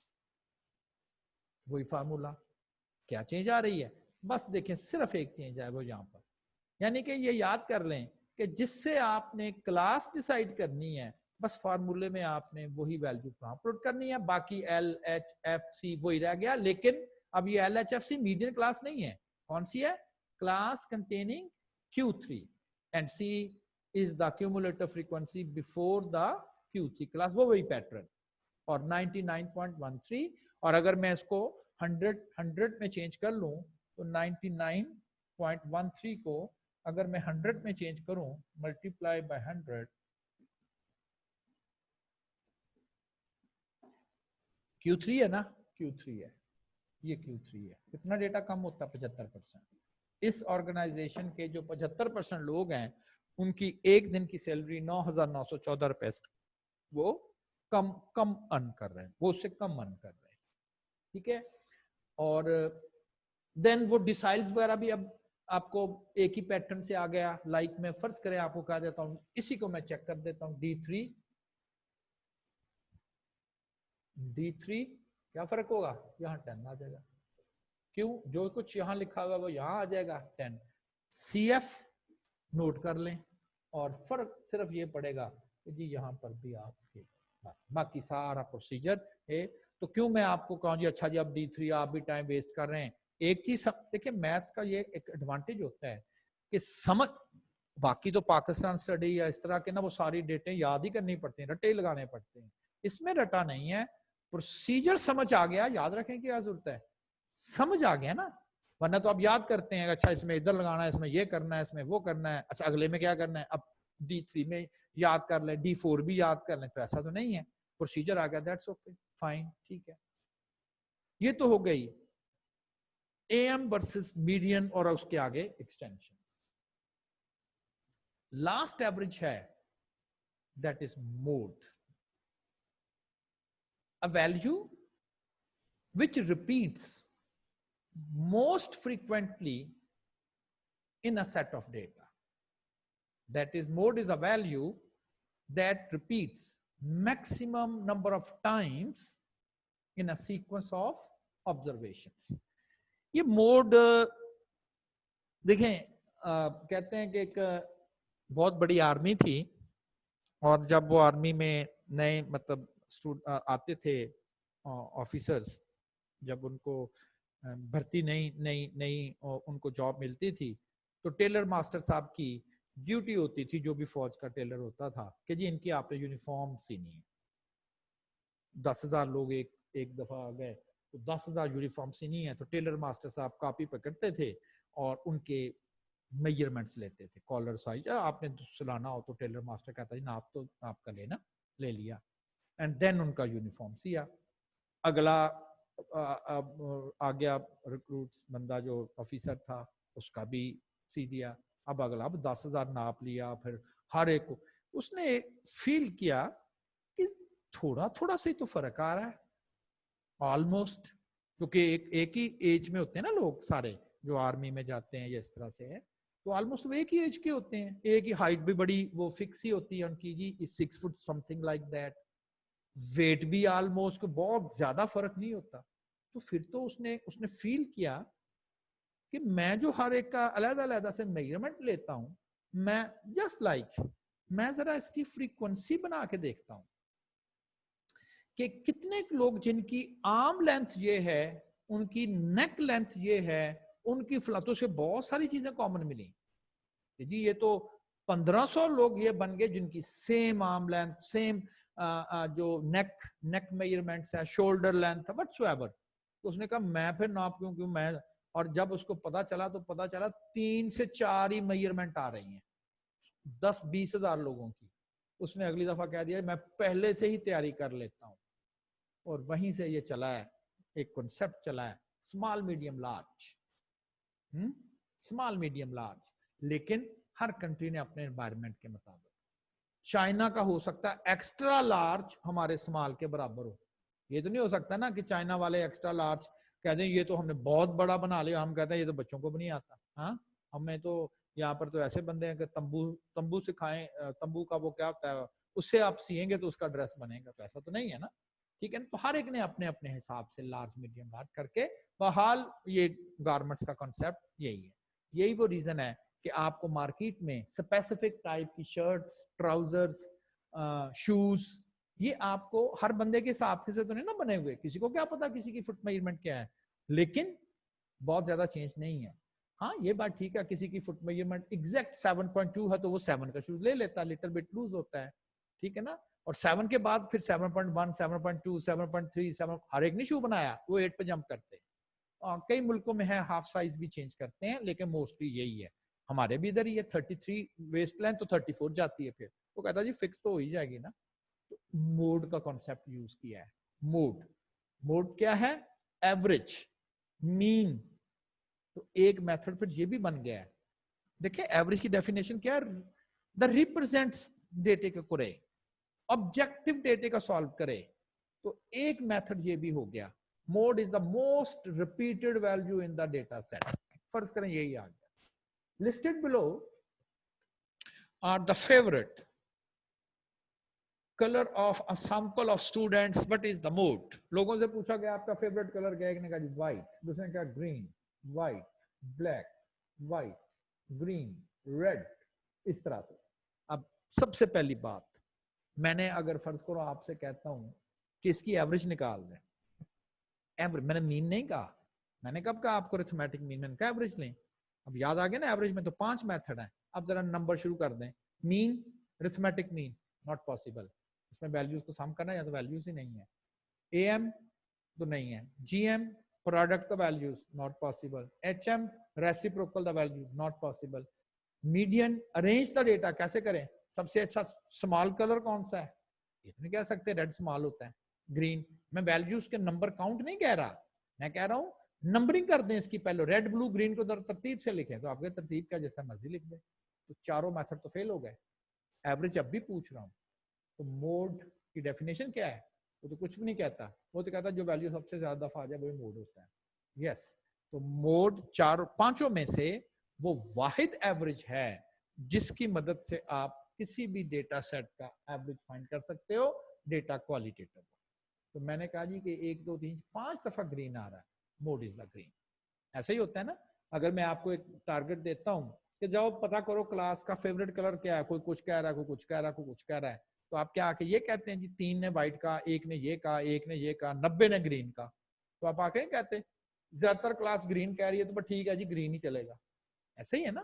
वही फार्मूला। क्या चेंज आ रही है, बस देखें सिर्फ एक चेंज है वो यहां पर, यानी कि ये याद कर लें कि जिससे आपने क्लास डिसाइड करनी है, बस फार्मूले में आपने वही वैल्यू पुट करनी है, बाकी L H F C वही रह गया। लेकिन अब ये L H F C median class नहीं है, कौन सी है, class containing Q3 and C is the cumulative frequency before the Q3 class, वो वही पैटर्न। और 99.13, और अगर मैं इसको 100 में चेंज कर लूं तो 99.13 को अगर मैं 100 में चेंज करूं, मल्टीप्लाई बाय 100, Q3 है ना, Q3 है, ये Q3 है। कितना डेटा कम होता है, 75%। इस ऑर्गेनाइजेशन के जो 75% लोग हैं उनकी एक दिन की सैलरी 9,914 रुपए, वो कम अर्न कर रहे हैं, वो उससे कम अर्न कर रहे हैं, ठीक है। और देन वो डिसाइल्स वगैरह भी अब आपको एक ही पैटर्न से आ गया। लाइक मैं फर्ज करें आपको कहा देता हूं, इसी को मैं चेक कर देता हूं, D3 क्या फर्क होगा, यहाँ 10 आ जाएगा। क्यों, जो कुछ यहाँ लिखा हुआ वो यहाँ आ जाएगा 10। CF नोट कर लें, और फर्क सिर्फ ये पड़ेगा कि जी यहाँ पर भी आपके, बस बाकी सारा प्रोसीजर है। तो क्यों मैं आपको कहूँ जी अच्छा जी अब D3 आप भी टाइम वेस्ट कर रहे हैं। एक चीज देखिए, मैथ्स का ये एक एडवांटेज होता है कि समझ, बाकी तो पाकिस्तान स्टडी या इस तरह के ना वो सारी डेटे याद ही करनी पड़ती हैं, रटे लगाने पड़ते हैं, इसमें रटा नहीं है, प्रोसीजर समझ आ गया, याद रखने की क्या जरूरत है। समझ आ गया ना, वरना तो आप याद करते हैं अच्छा इसमें इधर लगाना है, इसमें ये करना है, इसमें वो करना है, अच्छा अगले में क्या करना है, अब D3 में याद कर लें, D4 भी याद कर लें, तो ऐसा तो नहीं है, प्रोसीजर आ गया, दैट्स ओके फाइन, ठीक है। ये तो हो गई AM वर्सेस मीडियन और उसके आगे एक्सटेंशन। लास्ट एवरेज है, that is mode, a value which repeats most frequently in a set of data. That is, mode is a value that repeats maximum number of times in a sequence of observations. ये mode देखें, कहते हैं कि एक बहुत बड़ी army थी, और जब वो आर्मी में नए मतलब आते थे ऑफिसर्स, जब उनको भर्ती नई उनको जॉब मिलती थी, तो टेलर मास्टर साहब की ड्यूटी होती थी, जो भी फौज का टेलर होता था, कि जी इनकी आपने यूनिफॉर्म सीनी है। 10,000 लोग एक दफा आ गए तो 10,000 यूनिफॉर्म सीनी है, तो टेलर मास्टर साहब कॉपी पकड़ते थे और उनके मेजरमेंट्स लेते थे, कॉलर साइज आपने सिलाना हो तो टेलर मास्टर कहता है नाप तो आपका लेना, ले लिया, एंड देन उनका यूनिफॉर्म सिया। अगला आ गया रिक्रूट्स बंदा जो ऑफिसर था, उसका भी सी दिया। अब अगला 10,000 नाप लिया, फिर हर एक को उसने फील किया कि थोड़ा थोड़ा से तो फर्क आ रहा है ऑलमोस्ट, क्योंकि एक ही एज में होते हैं ना लोग सारे जो आर्मी में जाते हैं, ये इस तरह से है, तो ऑलमोस्ट वो एक ही एज के होते हैं, एक ही हाइट भी बड़ी वो फिक्स ही होती है उनकी जी, 6 foot something like that, weight भी ऑलमोस्ट बहुत ज्यादा फर्क नहीं होता। तो फिर तो उसने फील किया कि मैं जो हर एक का अलग-अलग से मेजरमेंट लेता हूं, मैं जस्ट मैं जरा इसकी फ्रीक्वेंसी बना के देखता हूं कि कितने लोग जिनकी आर्म लेंथ ये है, उनकी नेक लेंथ ये है, उनकी फ्लैटों से बहुत सारी चीजें कॉमन मिली जी। ये तो 1500 लोग ये बन गए जिनकी सेम आर्म लेंथ, सेम जो नेक मेजरमेंट्स है, शोल्डर लेंथ व्हाटसोएवर। तो उसने कहा मैं फिर नाप क्यों मैं, और जब उसको पता चला तो पता चला 3 से 4 ही मेजरमेंट आ रही हैं 10-20 हजार लोगों की। उसने अगली दफा कह दिया मैं पहले से ही तैयारी कर लेता हूं, और वहीं से ये चला है, एक कॉन्सेप्ट चला है small medium large, small medium large. लेकिन हर कंट्री ने अपने एनवायरनमेंट के मुताबिक, चाइना का हो सकता है एक्स्ट्रा लार्ज हमारे स्मॉल के बराबर हो, ये तो नहीं हो सकता ना कि चाइना वाले एक्स्ट्रा लार्ज कहते हैं ये तो हमने बहुत बड़ा बना लिया, हम कहते हैं ये तो बच्चों को भी नहीं आता। हाँ, हमें तो यहाँ पर तो ऐसे बंदे हैं कि तंबू सिखाएं, तंबू का वो क्या होता है, उससे आप सिएंगे तो उसका ड्रेस बनेगा, तो ऐसा तो नहीं है ना, ठीक है। तो हर एक ने अपने अपने हिसाब से लार्ज मीडियम लार्ज करके, बहाल ये गारमेंट्स का कॉन्सेप्ट यही है। यही वो रीजन है कि आपको मार्केट में स्पेसिफिक टाइप की शर्ट्स, ट्राउजर्स, शूज, ये आपको हर बंदे के हिसाब से तो नहीं ना बने हुए, किसी को क्या पता किसी की फुट मेजरमेंट क्या है, लेकिन बहुत ज्यादा चेंज नहीं है। हाँ ये बात ठीक है, किसी की फुट मेजरमेंट एग्जैक्ट 7.2 है तो वो 7 का शूज ले लेता है, लिटिल बिट लूज होता है, ठीक है ना। और 7 के बाद फिर 7.1, 7.2, 7.3, 7 हर एक ने शू बनाया, वो 8 पे जंप करते हैं। कई मुल्कों में है हाफ साइज भी चेंज करते हैं, लेकिन मोस्टली यही है। हमारे भी इधर ही है 33 वेस्ट लेंथ तो 34 जाती है, फिर वो कहता है जी फिक्स तो हो ही जाएगी ना। तो मोड का कॉन्सेप्ट यूज किया है। मोड क्या है? Average, mean. तो एक मेथड फिर ये भी बन गया है। देखिए एवरेज की डेफिनेशन क्या है? द रिप्रेजेंट्स डेटे को करे, ऑब्जेक्टिव डेटे का सॉल्व करे। तो एक मेथड ये भी हो गया, mode is the most repeated value in the data set. फर्ज करें यही आ गया। Listed below are the favourite colour of a sample of students, what is the mode. लोगों से पूछा गया आपका फेवरेट कलर क्या है, एक ने कहा जी व्हाइट, दूसरे ने कहा green, white, black, white, green, red, इस तरह से। अब सबसे पहली बात, मैंने अगर फर्ज करो आपसे कहता हूं कि इसकी एवरेज निकाल दें, एवरेज, मैंने मीन नहीं कहा, मैंने कब कहा आपको अरिथमेटिक मीन, मैंने कहा एवरेज लें। अब याद आ गया ना, एवरेज में तो 5 मेथड हैं। अब जरा नंबर शुरू कर दें। Mean, arithmetic mean, not possible, इसमें वैल्यूज को सम करना है, या तो वैल्यूज ही नहीं है। एएम तो नहीं है, GM product the values, not possible. HM reciprocal the value, not possible. Median arrange the data, कैसे करें? सबसे अच्छा स्मॉल कलर कौन सा है? ये नहीं कह सकते रेड स्मॉल होता है, ग्रीन। मैं वैल्यूज के नंबर काउंट नहीं कह रहा, मैं कह रहा हूँ नंबरिंग कर दें इसकी, पहले रेड ब्लू ग्रीन को तरतीब से लिखें, तो आपके तरतीब का जैसा मर्जी लिख दें। तो चारों मेथड तो फेल हो गए। एवरेज अब भी पूछ रहा हूँ, तो मोड की डेफिनेशन क्या है? वो तो कुछ भी नहीं कहता, वो तो कहता जो वैल्यू सबसे ज्यादा दफा आ जाए वही मोड होता है। यस, तो मोड चारों पांचों में से वो वाहिद एवरेज है जिसकी मदद से आप किसी भी डेटा सेट का एवरेज फाइंड कर सकते हो, डेटा क्वालिटेटिव। तो मैंने कहा जी कि 1 2 3 5 दफा ग्रीन आ रहा है, मोड इज द ग्रीन। ऐसा ही होता है ना, अगर मैं आपको एक टारगेट देता हूं कि जाओ पता करो क्लास का फेवरेट कलर क्या है, कोई कुछ कह रहा है, कोई कुछ कह रहा है, कोई कुछ कह रहा है, तो आप क्या आके ये कहते हैं जी 3 ने व्हाइट का, 1 ने ये कहा, 1 ने ये कहा, 90 ने ग्रीन का, तो आप आके नहीं कहते ज्यादातर क्लास ग्रीन कह रही है तो ठीक है जी ग्रीन ही चलेगा। ऐसा ही है ना।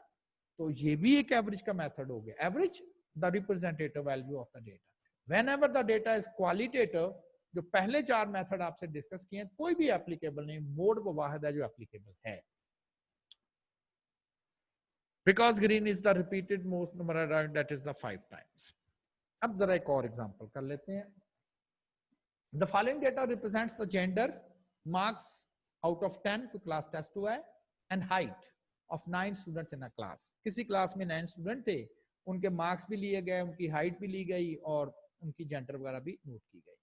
तो ये भी एक एवरेज का मेथड हो गया। Average the representative value of the data, whenever the data is qualitative. जो पहले 4 मेथड आपसे डिस्कस किए कोई भी एप्लीकेबल नहीं, मोड वो वाहिद है जो एप्लीकेबल है। Because green is the repeated most number, that is the 5 times. अब जरा एक और एग्जांपल कर लेते हैं। The following data represents the gender, marks out of 10 को क्लास टेस्ट हुआ है, and height of 9 students in a class. किसी क्लास में 9 स्टूडेंट थे, उनके मार्क्स भी लिए गए, उनकी हाइट भी ली गई और उनकी जेंडर वगैरह भी नोट की गई।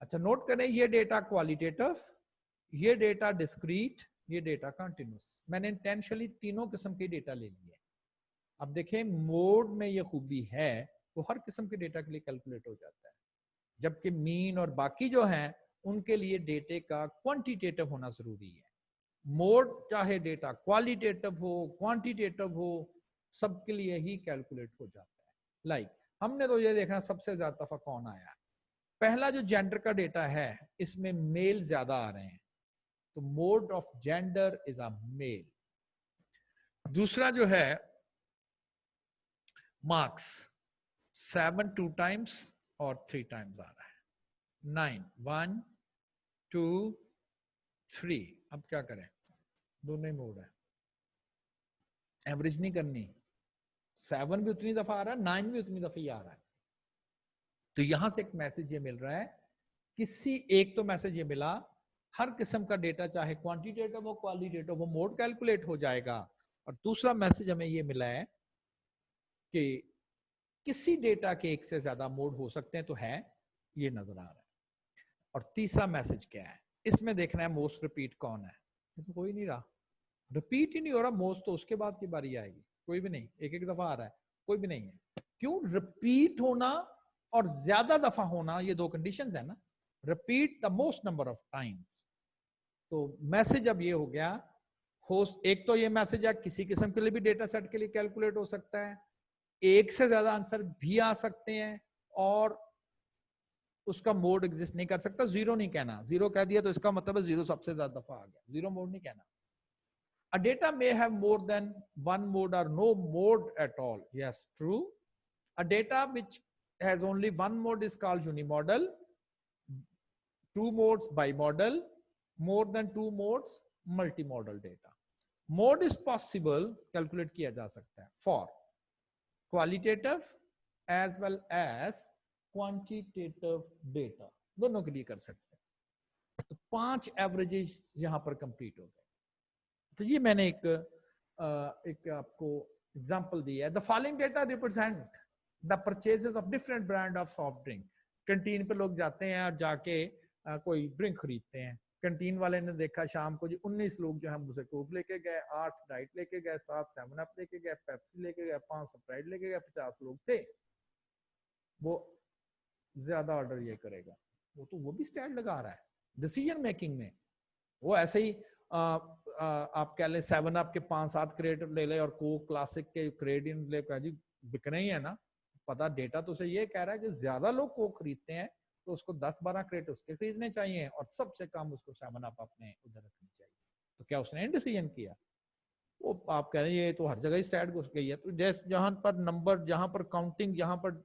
अच्छा, नोट करें ये डेटा क्वालिटेटिव, ये डेटा डिस्क्रीट, ये डेटा कंटिन्यूस। मैंने इंटेंशनली तीनों किस्म के डेटा ले लिए। अब देखें मोड में ये खूबी है तो हर किस्म के डेटा के लिए कैलकुलेट हो जाता है, जबकि मीन और बाकी जो हैं उनके लिए डेटे का क्वांटिटेटिव होना जरूरी है। मोड चाहे डेटा क्वालिटेटिव हो क्वांटिटेटिव हो, सबके लिए ही कैलकुलेट हो जाता है। लाइक हमने तो ये देखना सबसे ज्यादा दफा कौन आया। पहला जो जेंडर का डेटा है इसमें मेल ज्यादा आ रहे हैं, तो mode of gender is a male. दूसरा जो है मार्क्स, 7 2 टाइम्स और 3 टाइम्स आ रहा है। 9 1 2 3। अब क्या करें, दोनों ही मोड है, एवरेज नहीं करनी। 7 भी उतनी दफा आ रहा है, 9 भी उतनी दफा ही आ रहा है। तो यहां से एक मैसेज ये मिल रहा है, किसी एक तो मैसेज ये मिला हर किस्म का डेटा चाहे क्वांटिटेटिव हो क्वालिटेटिव हो मोड कैलकुलेट हो जाएगा। और दूसरा मैसेज हमें ये मिला है कि किसी डेटा के एक से ज्यादा मोड हो सकते हैं, तो है ये नजर आ रहा है। और तीसरा मैसेज क्या है, इसमें देखना है मोस्ट रिपीट कौन है। तो कोई नहीं रहा, रिपीट ही नहीं हो रहा। मोस्ट तो उसके बाद की बारी आएगी, कोई भी नहीं, एक एक दफा आ रहा है, कोई भी नहीं है। क्यों? रिपीट होना और ज्यादा दफा होना, ये दो कंडीशंस है ना। Repeat the most number of times. तो मैसेज अब ये हो गया, होस्ट एक तो ये मैसेज है किसी किस्म के लिए भी डेटा सेट के लिए कैलकुलेट हो सकता है, एक से ज्यादा आंसर भी आ सकते हैं, और उसका मोड एग्जिस्ट नहीं कर सकता। जीरो नहीं कहना, जीरो कह दिया तो इसका मतलब है जीरो सबसे ज्यादा दफा आ गया, जीरो मोड नहीं कहना। A data may have more than one mode or no mode at all. Yes, true. A data which has only one mode is called unimodal. 2 modes bimodal. More than 2 modes multimodal data. Mode is possible, calculate किया जा सकता है for qualitative as well as quantitative data, दोनों के लिए कर सकते हैं। तो 5 एवरेजेस यहां पर कंप्लीट हो गए। तो ये मैंने एक आपको एग्जांपल दिया है। The following data represent the purchases of different brand of soft drink. Canteen पे लोग जाते हैं और जाके कोई ड्रिंक खरीदते हैं। कैंटीन वाले ने देखा शाम को जी 19 लोग जो है मुझसे कोक लेके गए, 8 डाइट लेके गए, 7 7 अप लेके गए, पेप्सी लेके गए, 5 स्प्राइट लेके गए, 50 लोग थे। वो ज्यादा ऑर्डर ये करेगा, वो भी स्टैंड लगा रहा है डिसीजन मेकिंग में। वो ऐसे ही आप कह लें 7 अप के 5 7 क्रेडिट ले ले और कोक क्लासिक के क्रेडिट ले जी बिकना ही है ना। पता डेटा तो उसे ये कह रहा है कि ज्यादा लोग कोक खरीदते हैं तो उसको 10-12 क्रेडिट उसके खरीदने चाहिए और सबसे कम उसको 7 अप अपने उधर रखनी चाहिए। तो क्या उसने डिसीजन किया? वो आप कह रहे हैं ये तो हर जगह ही स्टैट घुस गई है। तो जैसे जहां पर नंबर, जहां पर काउंटिंग, जहां पर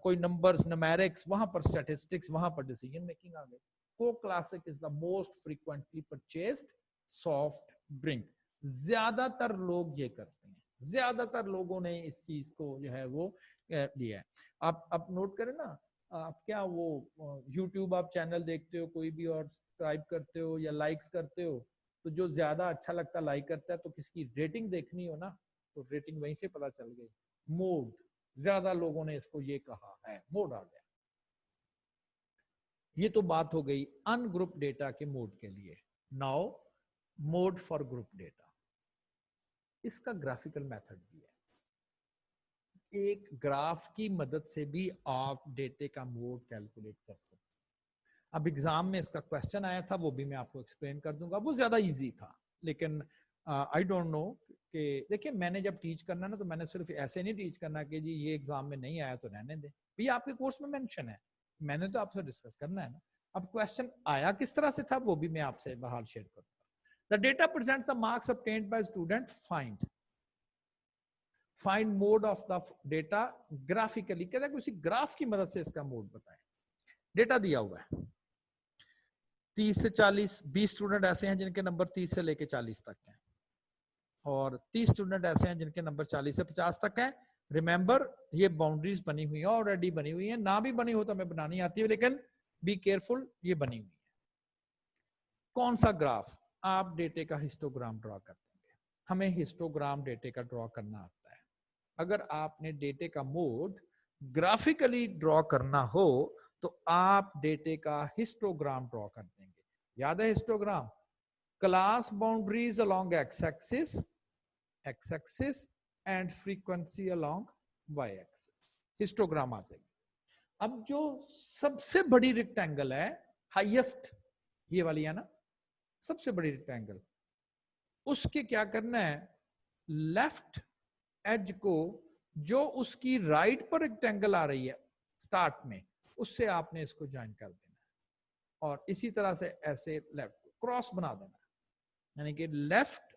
कोई नंबर्स न्यूमेरिक्स, वहां पर स्टैटिस्टिक्स, वहां पर डिसीजन मेकिंग आ गई। Coke classic is the most frequently purchased soft drink. ज्यादातर लोग ये करते हैं, ज्यादातर लोगों ने इस चीज को जो है वो लिया है। आप नोट करें ना, आप क्या वो YouTube आप चैनल देखते हो कोई भी और सब्सक्राइब करते हो या लाइक्स करते हो, तो जो ज्यादा अच्छा लगता लाइक करता है, तो किसकी रेटिंग देखनी हो ना, तो रेटिंग वहीं से पता चल गई। मोड, ज्यादा लोगों ने इसको ये कहा है, मोड आ गया। ये तो बात हो गई अनग्रुप डेटा के मोड के लिए। Now mode for group data, इसका ग्राफिकल मेथड भी है। एक ग्राफ की मदद से भी आप डेटे का मोड कैलकुलेट कर सकते हैं। अब एग्जाम में इसका क्वेश्चन आया था, वो भी मैं आपको एक्सप्लेन कर दूंगा, वो ज्यादा इजी था। लेकिन आई डोंट नो कि देखिए, मैंने जब टीच करना ना, तो मैंने सिर्फ ऐसे नहीं टीच करना कि जी ये एग्जाम में नहीं आया तो रहने दे, ये आपके कोर्स में मेंशन है, मैंने तो आपसे डिस्कस करना है ना। अब क्वेश्चन आया किस तरह से था, वो भी मैं आपसे बहाल शेयर करूंगा। The data present the marks obtained by student, find mode of the data graphically. कहता है कि उसी ग्राफ की मदद से इसका मोड बताएं। डेटा दिया हुआ है 30 से 40, 20 स्टूडेंट ऐसे हैं जिनके नंबर 30 से लेके 40 तक हैं, और 30 स्टूडेंट ऐसे हैं जिनके नंबर 40 से 50 तक हैं। रिमेंबर, ये बाउंड्रीज बनी हुई है, ऑलरेडी बनी हुई है, ना भी बनी हो तो हमें बनानी आती है, लेकिन बी केयरफुल, ये बनी हुई है। कौन सा ग्राफ? आप डेटे का हिस्टोग्राम ड्रॉ कर देंगे। हमें हिस्टोग्राम डेटे का ड्रॉ करना आता है। अगर आपने डेटे का मोड ग्राफिकली ड्रॉ करना हो तो आप डेटे का हिस्टोग्राम ड्रॉ कर देंगे। याद है histogram? Class boundaries along X axis and frequency along Y axis, histogram आ जाएगी। अब जो सबसे बड़ी रेक्टेंगल है, हाईएस्ट, ये वाली है ना, सबसे बड़ी रेक्टेंगल, उसके क्या करना है, लेफ्ट एज को जो उसकी राइट पर रेक्टेंगल आ रही है स्टार्ट में, उससे आपने इसको ज्वाइन कर देना है, और इसी तरह से ऐसे लेफ्ट क्रॉस बना देना है। यानी कि लेफ्ट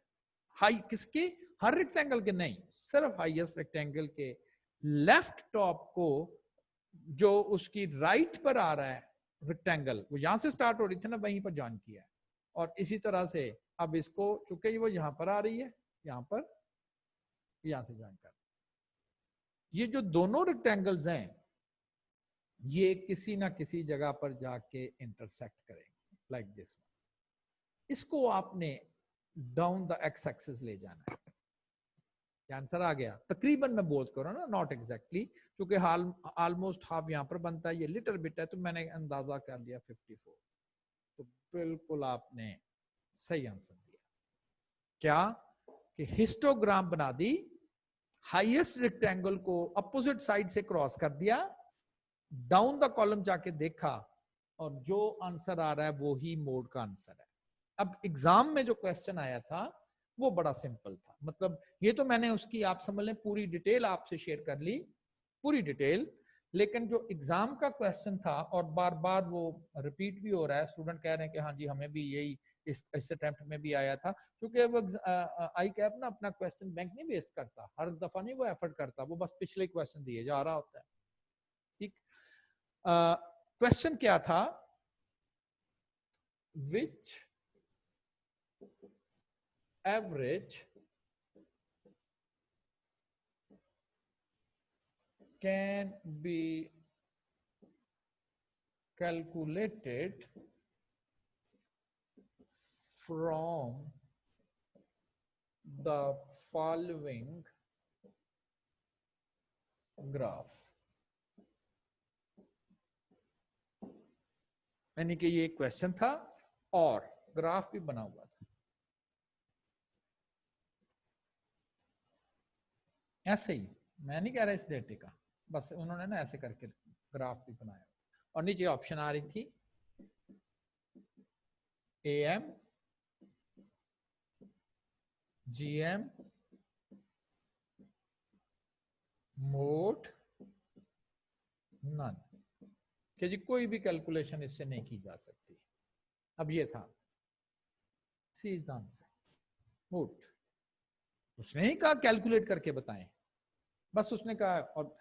हाई किसके, हर रेक्टेंगल के नहीं, सिर्फ हाईएस्ट रेक्टेंगल के लेफ्ट टॉप को जो उसकी राइट पर आ रहा है रेक्टेंगल, वो यहां से स्टार्ट हो रही थी ना, वहीं पर ज्वाइन किया है। और इसी तरह से अब इसको, चूंकि वो यहां पर आ रही है, यहां पर, यहां से ज्वाइन कर, ये जो दोनों रेक्टेंगल्स हैं ये किसी ना किसी जगह पर जाके इंटरसेक्ट करेंगे, लाइक दिस। इसको आपने डाउन द एक्स एक्सिस ले जाना है। आंसर आ गया तकरीबन, मैं बोल कर रहा हूं ना, नॉट एग्जैक्टली, क्योंकि ऑलमोस्ट हाफ यहां पर बनता है, ये लिटिल बिट है, तो मैंने अंदाजा कर लिया 54। तो बिल्कुल आपने सही आंसर दिया। क्या कि हिस्टोग्राम बना दी, हाईएस्ट रेक्टेंगल को अपोजिट साइड से क्रॉस कर दिया, डाउन द कॉलम जाके देखा, और जो आंसर आ रहा है वो ही मोड का आंसर है। अब एग्जाम में जो क्वेश्चन आया था वो बड़ा सिंपल था, मतलब ये तो मैंने उसकी, आप समझ लें, पूरी डिटेल आपसे शेयर कर ली, पूरी डिटेल। लेकिन जो एग्जाम का क्वेश्चन था, और बार बार वो रिपीट भी हो रहा है, स्टूडेंट कह रहे हैं कि हाँ जी हमें भी यही इस अटेम्प्ट में भी आया था, क्योंकि वो आई कैप ना अपना क्वेश्चन बैंक नहीं वेस्ट करता, हर दफा नहीं वो एफर्ट करता, वो बस पिछले क्वेश्चन दिए जा रहा होता है। ठीक, क्वेश्चन क्या था, विच average can be calculated from the following graph। यानी कि ये क्वेश्चन था और ग्राफ भी बना हुआ था। ऐसे ही, मैं नहीं कह रहा इस डेटे का, बस उन्होंने ना ऐसे करके ग्राफ भी बनाया, और नीचे ऑप्शन आ रही थी AM, GM, मोड, नन, कि जी कोई भी कैलकुलेशन इससे नहीं की जा सकती। अब ये था सी इज द आंसर, मोड। उसने ही कहा कैलकुलेट करके बताएं, बस उसने कहा। और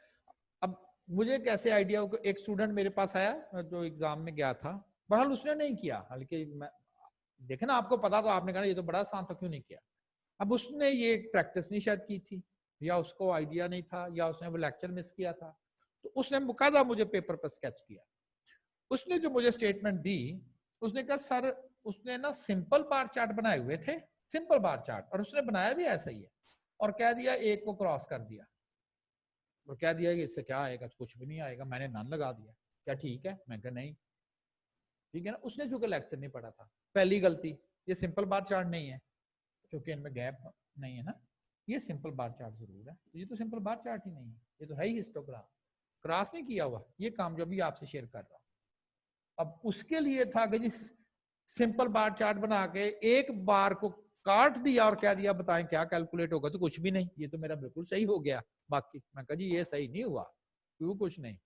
अब मुझे कैसे आइडिया हो कि एक स्टूडेंट मेरे पास आया जो एग्जाम में गया था, बहरहाल उसने नहीं किया, हालांकि देखे ना, आपको पता तो आपने कहा ये तो बड़ा आसान था, क्यों नहीं किया। अब उसने ये प्रैक्टिस नहीं शायद की थी, या उसको आइडिया नहीं था, या उसने वो लेक्चर मिस किया था, तो उसने मुकादा मुझे पेपर पर स्केच किया। उसने जो मुझे स्टेटमेंट दी, उसने कहा सर उसने ना सिंपल बार चार्ट बनाए हुए थे, सिंपल बार चार्ट, और उसने बनाया भी ऐसा ही है, और कह दिया एक को क्रॉस कर दिया, और कह दिया कि इससे क्या आएगा, तो कुछ भी नहीं आएगा, मैंने नन लगा दिया, क्या ठीक है? मैं कहा नहीं, ठीक है ना। उसने चूंकि लेक्चर नहीं पढ़ा था, पहली गलती, ये सिंपल बार चार्ट नहीं है, क्योंकि इनमें गैप नहीं है ना, ये सिंपल बार चार्ट जरूर है, ये तो सिंपल बार चार्ट ही नहीं है, ये तो है ही हिस्टोग्राम, क्रॉस नहीं किया हुआ। ये काम जो भी आपसे शेयर कर रहा हूं, अब उसके लिए था कि जी सिंपल बार चार्ट बना के एक बार को काट दिया और कह दिया बताएं क्या कैलकुलेट होगा, तो कुछ भी नहीं, ये तो मेरा बिल्कुल सही हो गया। बाकी मैं कहा जी ये सही नहीं हुआ, क्यों? कुछ नहीं,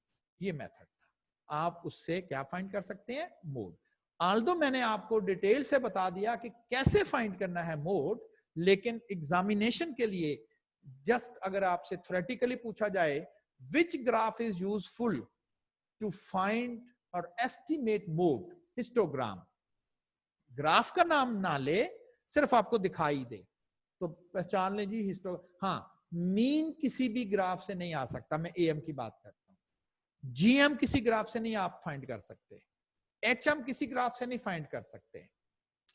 ये मेथड था। आप उससे क्या फाइंड कर सकते हैं? मोड। आल्दो मैंने आपको डिटेल से बता दिया कि कैसे फाइंड करना है मोड, लेकिन एग्जामिनेशन के लिए जस्ट अगर आपसे थ्योरेटिकली पूछा जाए which graph is useful to find और एस्टिमेट मोड, हिस्टोग्राम, ग्राफ का नाम ना ले, सिर्फ आपको दिखाई दे तो पहचान लें जी हिस्टो। हाँ, मीन किसी भी ग्राफ से नहीं आ सकता, मैं एएम की बात करता हूं। जीएम किसी ग्राफ से नहीं आप फाइंड कर सकते, एचएम किसी ग्राफ से नहीं फाइंड कर सकते,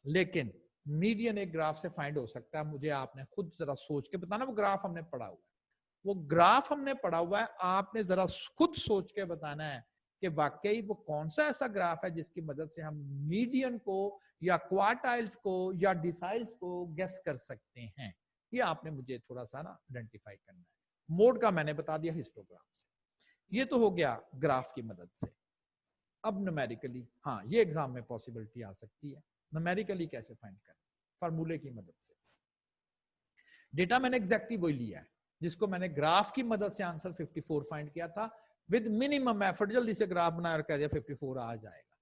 लेकिन मीडियन एक ग्राफ से फाइंड हो सकता है। मुझे आपने खुद जरा सोच के बताना, वो ग्राफ हमने पढ़ा हुआ है, वो ग्राफ हमने पढ़ा हुआ है, आपने जरा खुद सोच के बताना है कि वाकई वो कौन सा ऐसा ग्राफ है जिसकी मदद से हम मीडियन को या क्वार्टाइल्स को या डिसाइल्स को गेस कर सकते हैं। ये आपने मुझे थोड़ा सा ना आइडेंटिफाई करना है। मोड का मैंने बता दिया हिस्टोग्राम से, ये तो हो गया ग्राफ की मदद से। अब न्यूमेरिकली, हाँ ये एग्जाम में पॉसिबिलिटी आ सकती है, न्यूमेरिकली कैसे फाइंड करें? फार्मूले की मदद से। डेटा मैंने एग्जैक्टली वही लिया है जिसको मैंने ग्राफ की मदद से आंसर 54 फाइंड किया था, विद मिनिमम एफर्ट जल्दी से ग्राफ बनाया और कह दिया 54 आ जाएगा।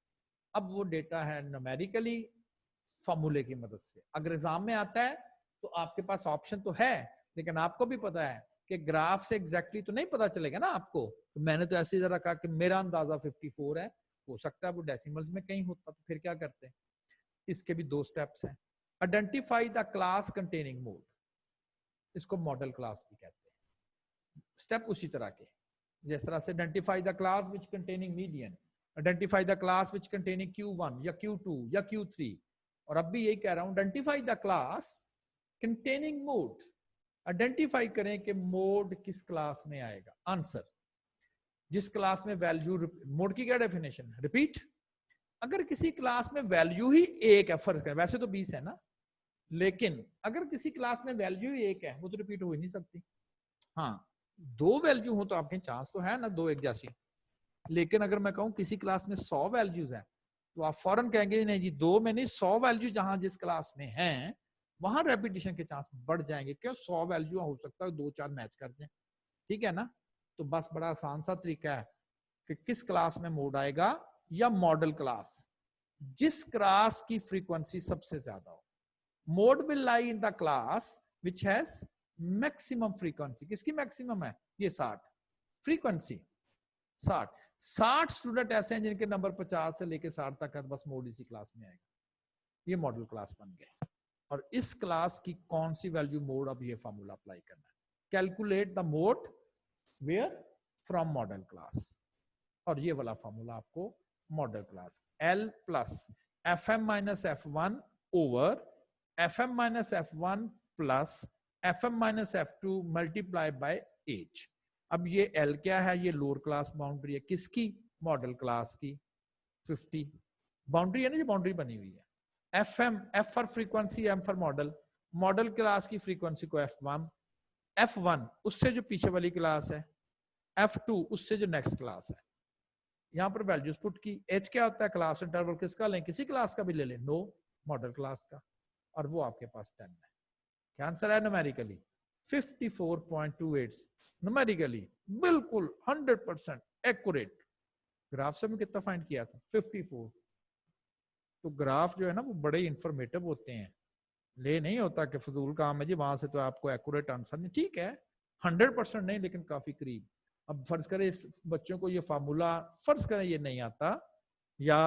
अब वो डेटा है न्यूमेरिकली फार्मूले की मदद से। अगर एग्जाम में आता है तो आपके पास ऑप्शन तो है, लेकिन आपको भी पता है कि ग्राफ से एग्जैक्टली तो नहीं पता चलेगा ना आपको। तो मैंने तो ऐसे ही जरा कहा कि मेरा अंदाजा 54 है, हो सकता है वो डेसिमल्स में कहीं होता, तो फिर क्या करते हैं? इसके भी दो स्टेप्स हैं। Identify the class containing mode, इसको मॉडल क्लास भी कहते हैं। स्टेप उसी तरह के, जिस तरह से identify the class which containing median, identify the class which containing Q1 या Q2 या Q3, और अब भी यही कह रहा हूं, identify the class containing mode. Identify करें कि मोड किस क्लास में आएगा। आंसर, जिस क्लास में वैल्यू, मोड की क्या डेफिनेशन है? रिपीट। अगर किसी क्लास में वैल्यू ही एक है, फर्क है, वैसे तो 20 है ना, लेकिन अगर किसी क्लास में वैल्यू ही एक है, वो तो रिपीट हो ही नहीं सकती। हाँ, दो वैल्यू हो तो आपके चांस तो है ना, दो एक जैसी। लेकिन अगर मैं कहूं किसी क्लास में 100 वैल्यूज है, तो आप फौरन कहेंगे नहीं जी, दो में नहीं, 100 वैल्यू जहां जिस क्लास में है वहां रेपिटेशन के चांस बढ़ जाएंगे। क्यों? 100 वैल्यू हो सकता है दो चार मैच कर दें, ठीक है ना। तो बस बड़ा आसान सा तरीका है कि किस क्लास में मोड आएगा, या मॉडल क्लास, जिस क्लास की फ्रीक्वेंसी सबसे ज्यादा हो। Mode will lie in the class which has maximum frequency. किसकी मैक्सिमम है? ये 60 फ्रीक्वेंसी। 60 स्टूडेंट ऐसे हैं जिनके नंबर 50 से लेके 60 तक है, तो बस मोड इसी क्लास में आएगा। ये मॉडल क्लास बन गए। और इस क्लास की कौन सी वैल्यू मोड, अब ये फॉर्मूला अप्लाई करना है। Calculate the mode where from modal class, और ये वाला फॉर्मूला आपको modal class L plus FM minus F1 over FM minus F1 plus FM minus F2 multiply by h. अब ये L क्या है? ये लोअर क्लास बाउंड्री है, किसकी? मॉडल क्लास की। 50 बाउंड्री है ना, ये बाउंड्री बनी हुई है। FM, F for frequency, M for model. Model class की फ्रीक्वेंसी को F1, F1 उससे जो पीछे वाली क्लास है, F2 उससे जो नेक्स्ट क्लास है। यहां पर वैल्यूज पुट की। H क्या होता है? Class interval. किसका लें? किसी क्लास का भी ले लें, नो, मॉडल क्लास का, और वो आपके पास 10 है। क्या आंसर है? न्यूमेरिकली 54.28, न्यूमेरिकली बिल्कुल 100% एक्यूरेट। ग्राफ से मैं कितना फाइंड किया था? 54। तो ग्राफ जो है ना वो बड़े इंफॉर्मेटिव होते हैं, ले नहीं होता कि फजूल काम है जी, वहां से तो आपको एक्यूरेट आंसर नहीं। ठीक है 100% नहीं, लेकिन काफी करीब। अब फर्ज करें इस बच्चों को ये फार्मूला फर्ज करें ये नहीं आता, या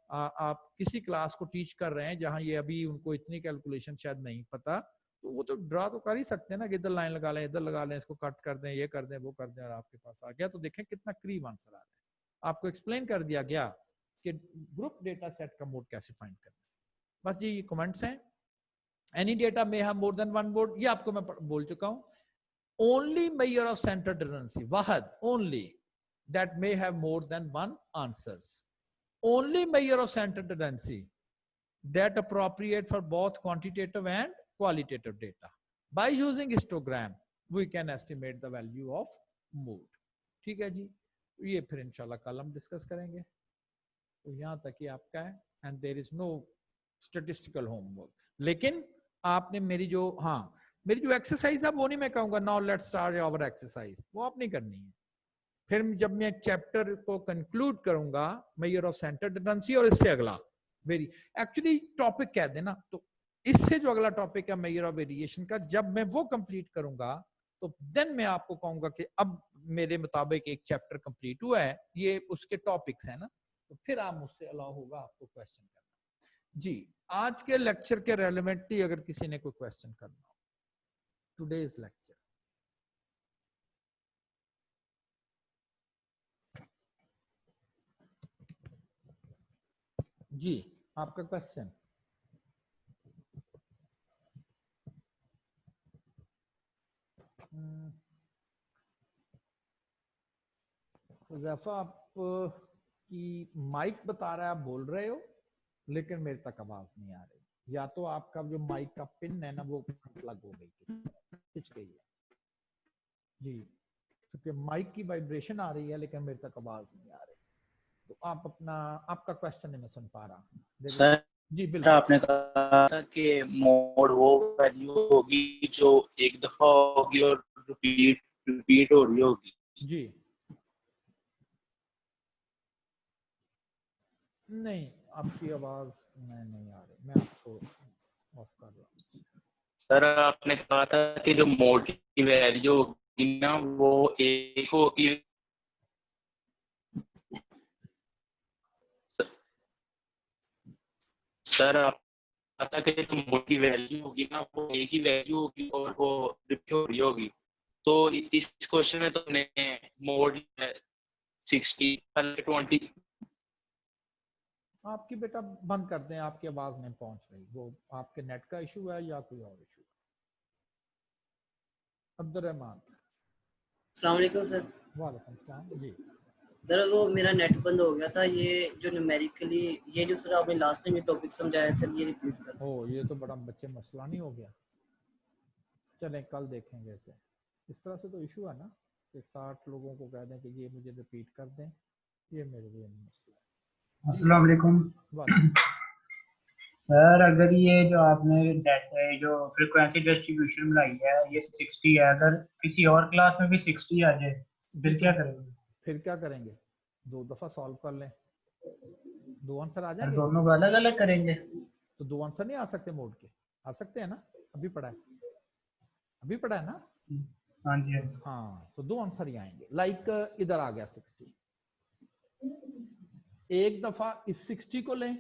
आप किसी क्लास को टीच कर रहे हैं जहां ये अभी उनको इतनी कैलकुलेशन शायद नहीं पता, तो वो तो ड्रा तो कर ही सकते हैं ना कि इधर लाइन लगा लें, इधर लगा लें, इसको कट कर दें, ये कर दें, वो कर दें, और आपके पास आ गया। तो देखें कितना करीब आंसर आ रहा है। आपको एक्सप्लेन कर दिया गया कि ग्रुप डेटा सेट का मोड कैसे फाइंड करना है। बस ये कमेंट्स हैं। एनी डेटा में have more than one mode, ये आपको मैं बोल चुका हूं। Only measure of centre tendency, what only that may have more than one answers. Only measure of center tendency that appropriate for both quantitative and qualitative data. By using histogram, we can estimate the value of mood. ठीक है जी, ये फिर इंशाल्लाह कल हम discuss करेंगे। तो यहाँ तक ही आपका है, and there is no statistical homework. लेकिन आपने मेरी जो एक्सरसाइज था वो नहीं मैं कहूँगा now let's start our exercise, वो आप नहीं करनी है। फिर जब मैं चैप्टर को कंक्लूड करूंगा मेजर ऑफ सेंटर टेंडेंसी, और इससे अगला वेरी एक्चुअली टॉपिक कह देना, तो इससे जो अगला टॉपिक है मेजर ऑफ वेरिएशन का, जब मैं वो कंप्लीट करूंगा तो देन मैं आपको कहूंगा कि अब मेरे मुताबिक एक चैप्टर कंप्लीट हुआ है, ये उसके टॉपिक्स है ना, तो फिर आप मुझसे अलाउ होगा आपको क्वेश्चन करना। जी, आज के लेक्चर के रेलेवेंटली अगर किसी ने कोई क्वेश्चन करना हो, टुडेज लेक्चर। जी, आपका क्वेश्चन। हुज़ैफा, आप की माइक बता रहा है आप बोल रहे हो, लेकिन मेरे तक आवाज नहीं आ रही। या तो आपका जो माइक का पिन है ना वो प्लग हो गई, खिंच गई है जी, क्योंकि माइक की वाइब्रेशन आ रही है लेकिन मेरे तक आवाज नहीं आ रही। तो आप आपका क्वेश्चन नहीं मैं सुन पा रहा। सर जी बिल्कुल। आपने कहा था कि मोड वो वैल्यू होगी जो एक दफा होगी और रिपीट हो रही होगी। जी नहीं, आपकी आवाज नहीं आ रही, मैं आपको ऑफ कर रहा हूँ। सर आपने कहा था कि जो मोड की वैल्यू होगी ना वो एक होगी। सर आप कहा था कि जो मोड की वैल्यू होगी ना वो एक ही वैल्यू होगी और वो रिपीट हो रही होगी। तो इस क्वेश्चन में तो हमने मोड 60 20। आपकी बेटा बंद कर दें, आपकी आवाज नहीं पहुंच रही। वो आपके नेट का इशू है या कोई और इशू? अब्दुर्रहमान। अस्सलाम वालेकुम सर। वालेकुम सलाम जी। सर वो मेरा नेट बंद हो गया था। ये जो न्यूमेरिकली ये जो सर आपने लास्ट टाइम ये टॉपिक समझाया सर, ये रिपीट कर। ओ, ये तो बड़ा बच्चे मसला नहीं हो गया। चलें कल देखेंगे इसे। इस तरह से तो इशू है ना कि 60 लोगों को कह दें कि ये मुझे रिपीट कर दें, ये मेरे लिए मसला है। अस्सलाम वालेकुम सर, अगर ये जो आपने डाटा जो फ्रीक्वेंसी डिस्ट्रीब्यूशन बनाई है ये 60 है, अगर किसी और क्लास में भी 60 आ जाए फिर क्या करेंगे? फिर क्या करेंगे? 2 दफा सॉल्व कर लें, 2 आंसर आ जाएंगे। दोनों को अलग अलग करेंगे तो 2 आंसर नहीं आ सकते मोड के? आ सकते हैं ना, अभी पढ़ा है ना। हाँ जी हाँ, तो 2 आंसर ही आएंगे। लाइक इधर आ गया 60, एक दफा इस 60 को लें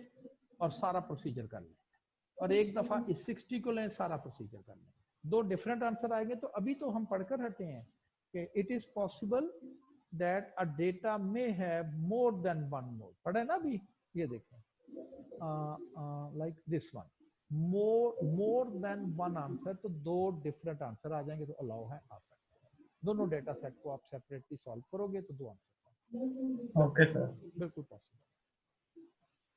और सारा प्रोसीजर कर लें, और एक दफा इस 60 को लें, सारा प्रोसीजर कर लें। 2 डिफरेंट आंसर आएंगे। तो अभी तो हम पढ़कर हटे हैं कि it is possible that a data may have more than one mode. पढ़े ना अभी, ये देखें like this one, more than one answer, तो 2 डिफरेंट आंसर आ जाएंगे, तो अलाउ है, आ सकते हैं। दोनों डेटा सेट को आप सेपरेटली सॉल्व करोगे तो 2 आंसर। ओके सर, बिल्कुल पॉसिबल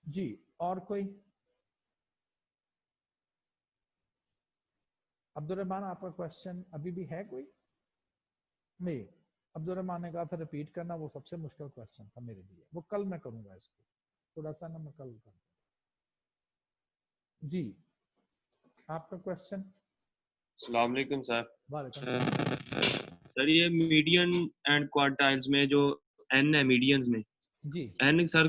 जी। और कोई? अब्दुर्रहमान, आपका क्वेश्चन अभी भी है कोई? नहीं, अब्दुर्रहमान ने कहा था रिपीट करना, वो सबसे मुश्किल क्वेश्चन था मेरे लिए, वो कल मैं करूंगा इसको, थोड़ा सा ना मैं कल करूंगा। जी, आपका क्वेश्चन। अस्सलाम वालेकुम सर। वालेकुम सर ये मीडियन एंड क्वार्टाइल्स में जो एन है मीडियंस में जी, एन सर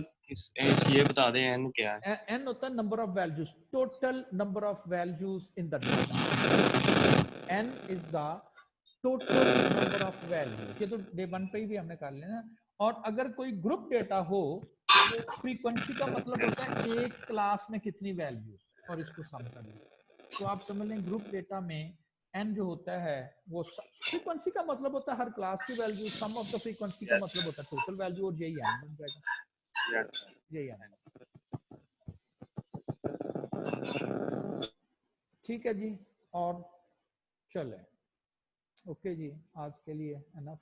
ये बता दें एन क्या है? एन होता है number of values, total number of values in the data. N is the total number of values. ये तो डे 1 पे ही भी हमने कर लिया ना। और अगर कोई ग्रुप डेटा हो फ्रीक्वेंसी का मतलब होता है एक क्लास में कितनी वैल्यू और इसको सम कर लिया। तो आप समझ लें ग्रुप डेटा में n जो होता है वो फ्रीक्वेंसी का मतलब होता है हर क्लास की value, sum of the frequency का मतलब होता है टोटल वैल्यू, और यही n बन जाएगा, यही n। ठीक है जी, और चले, ओके जी, आज के लिए एनफ।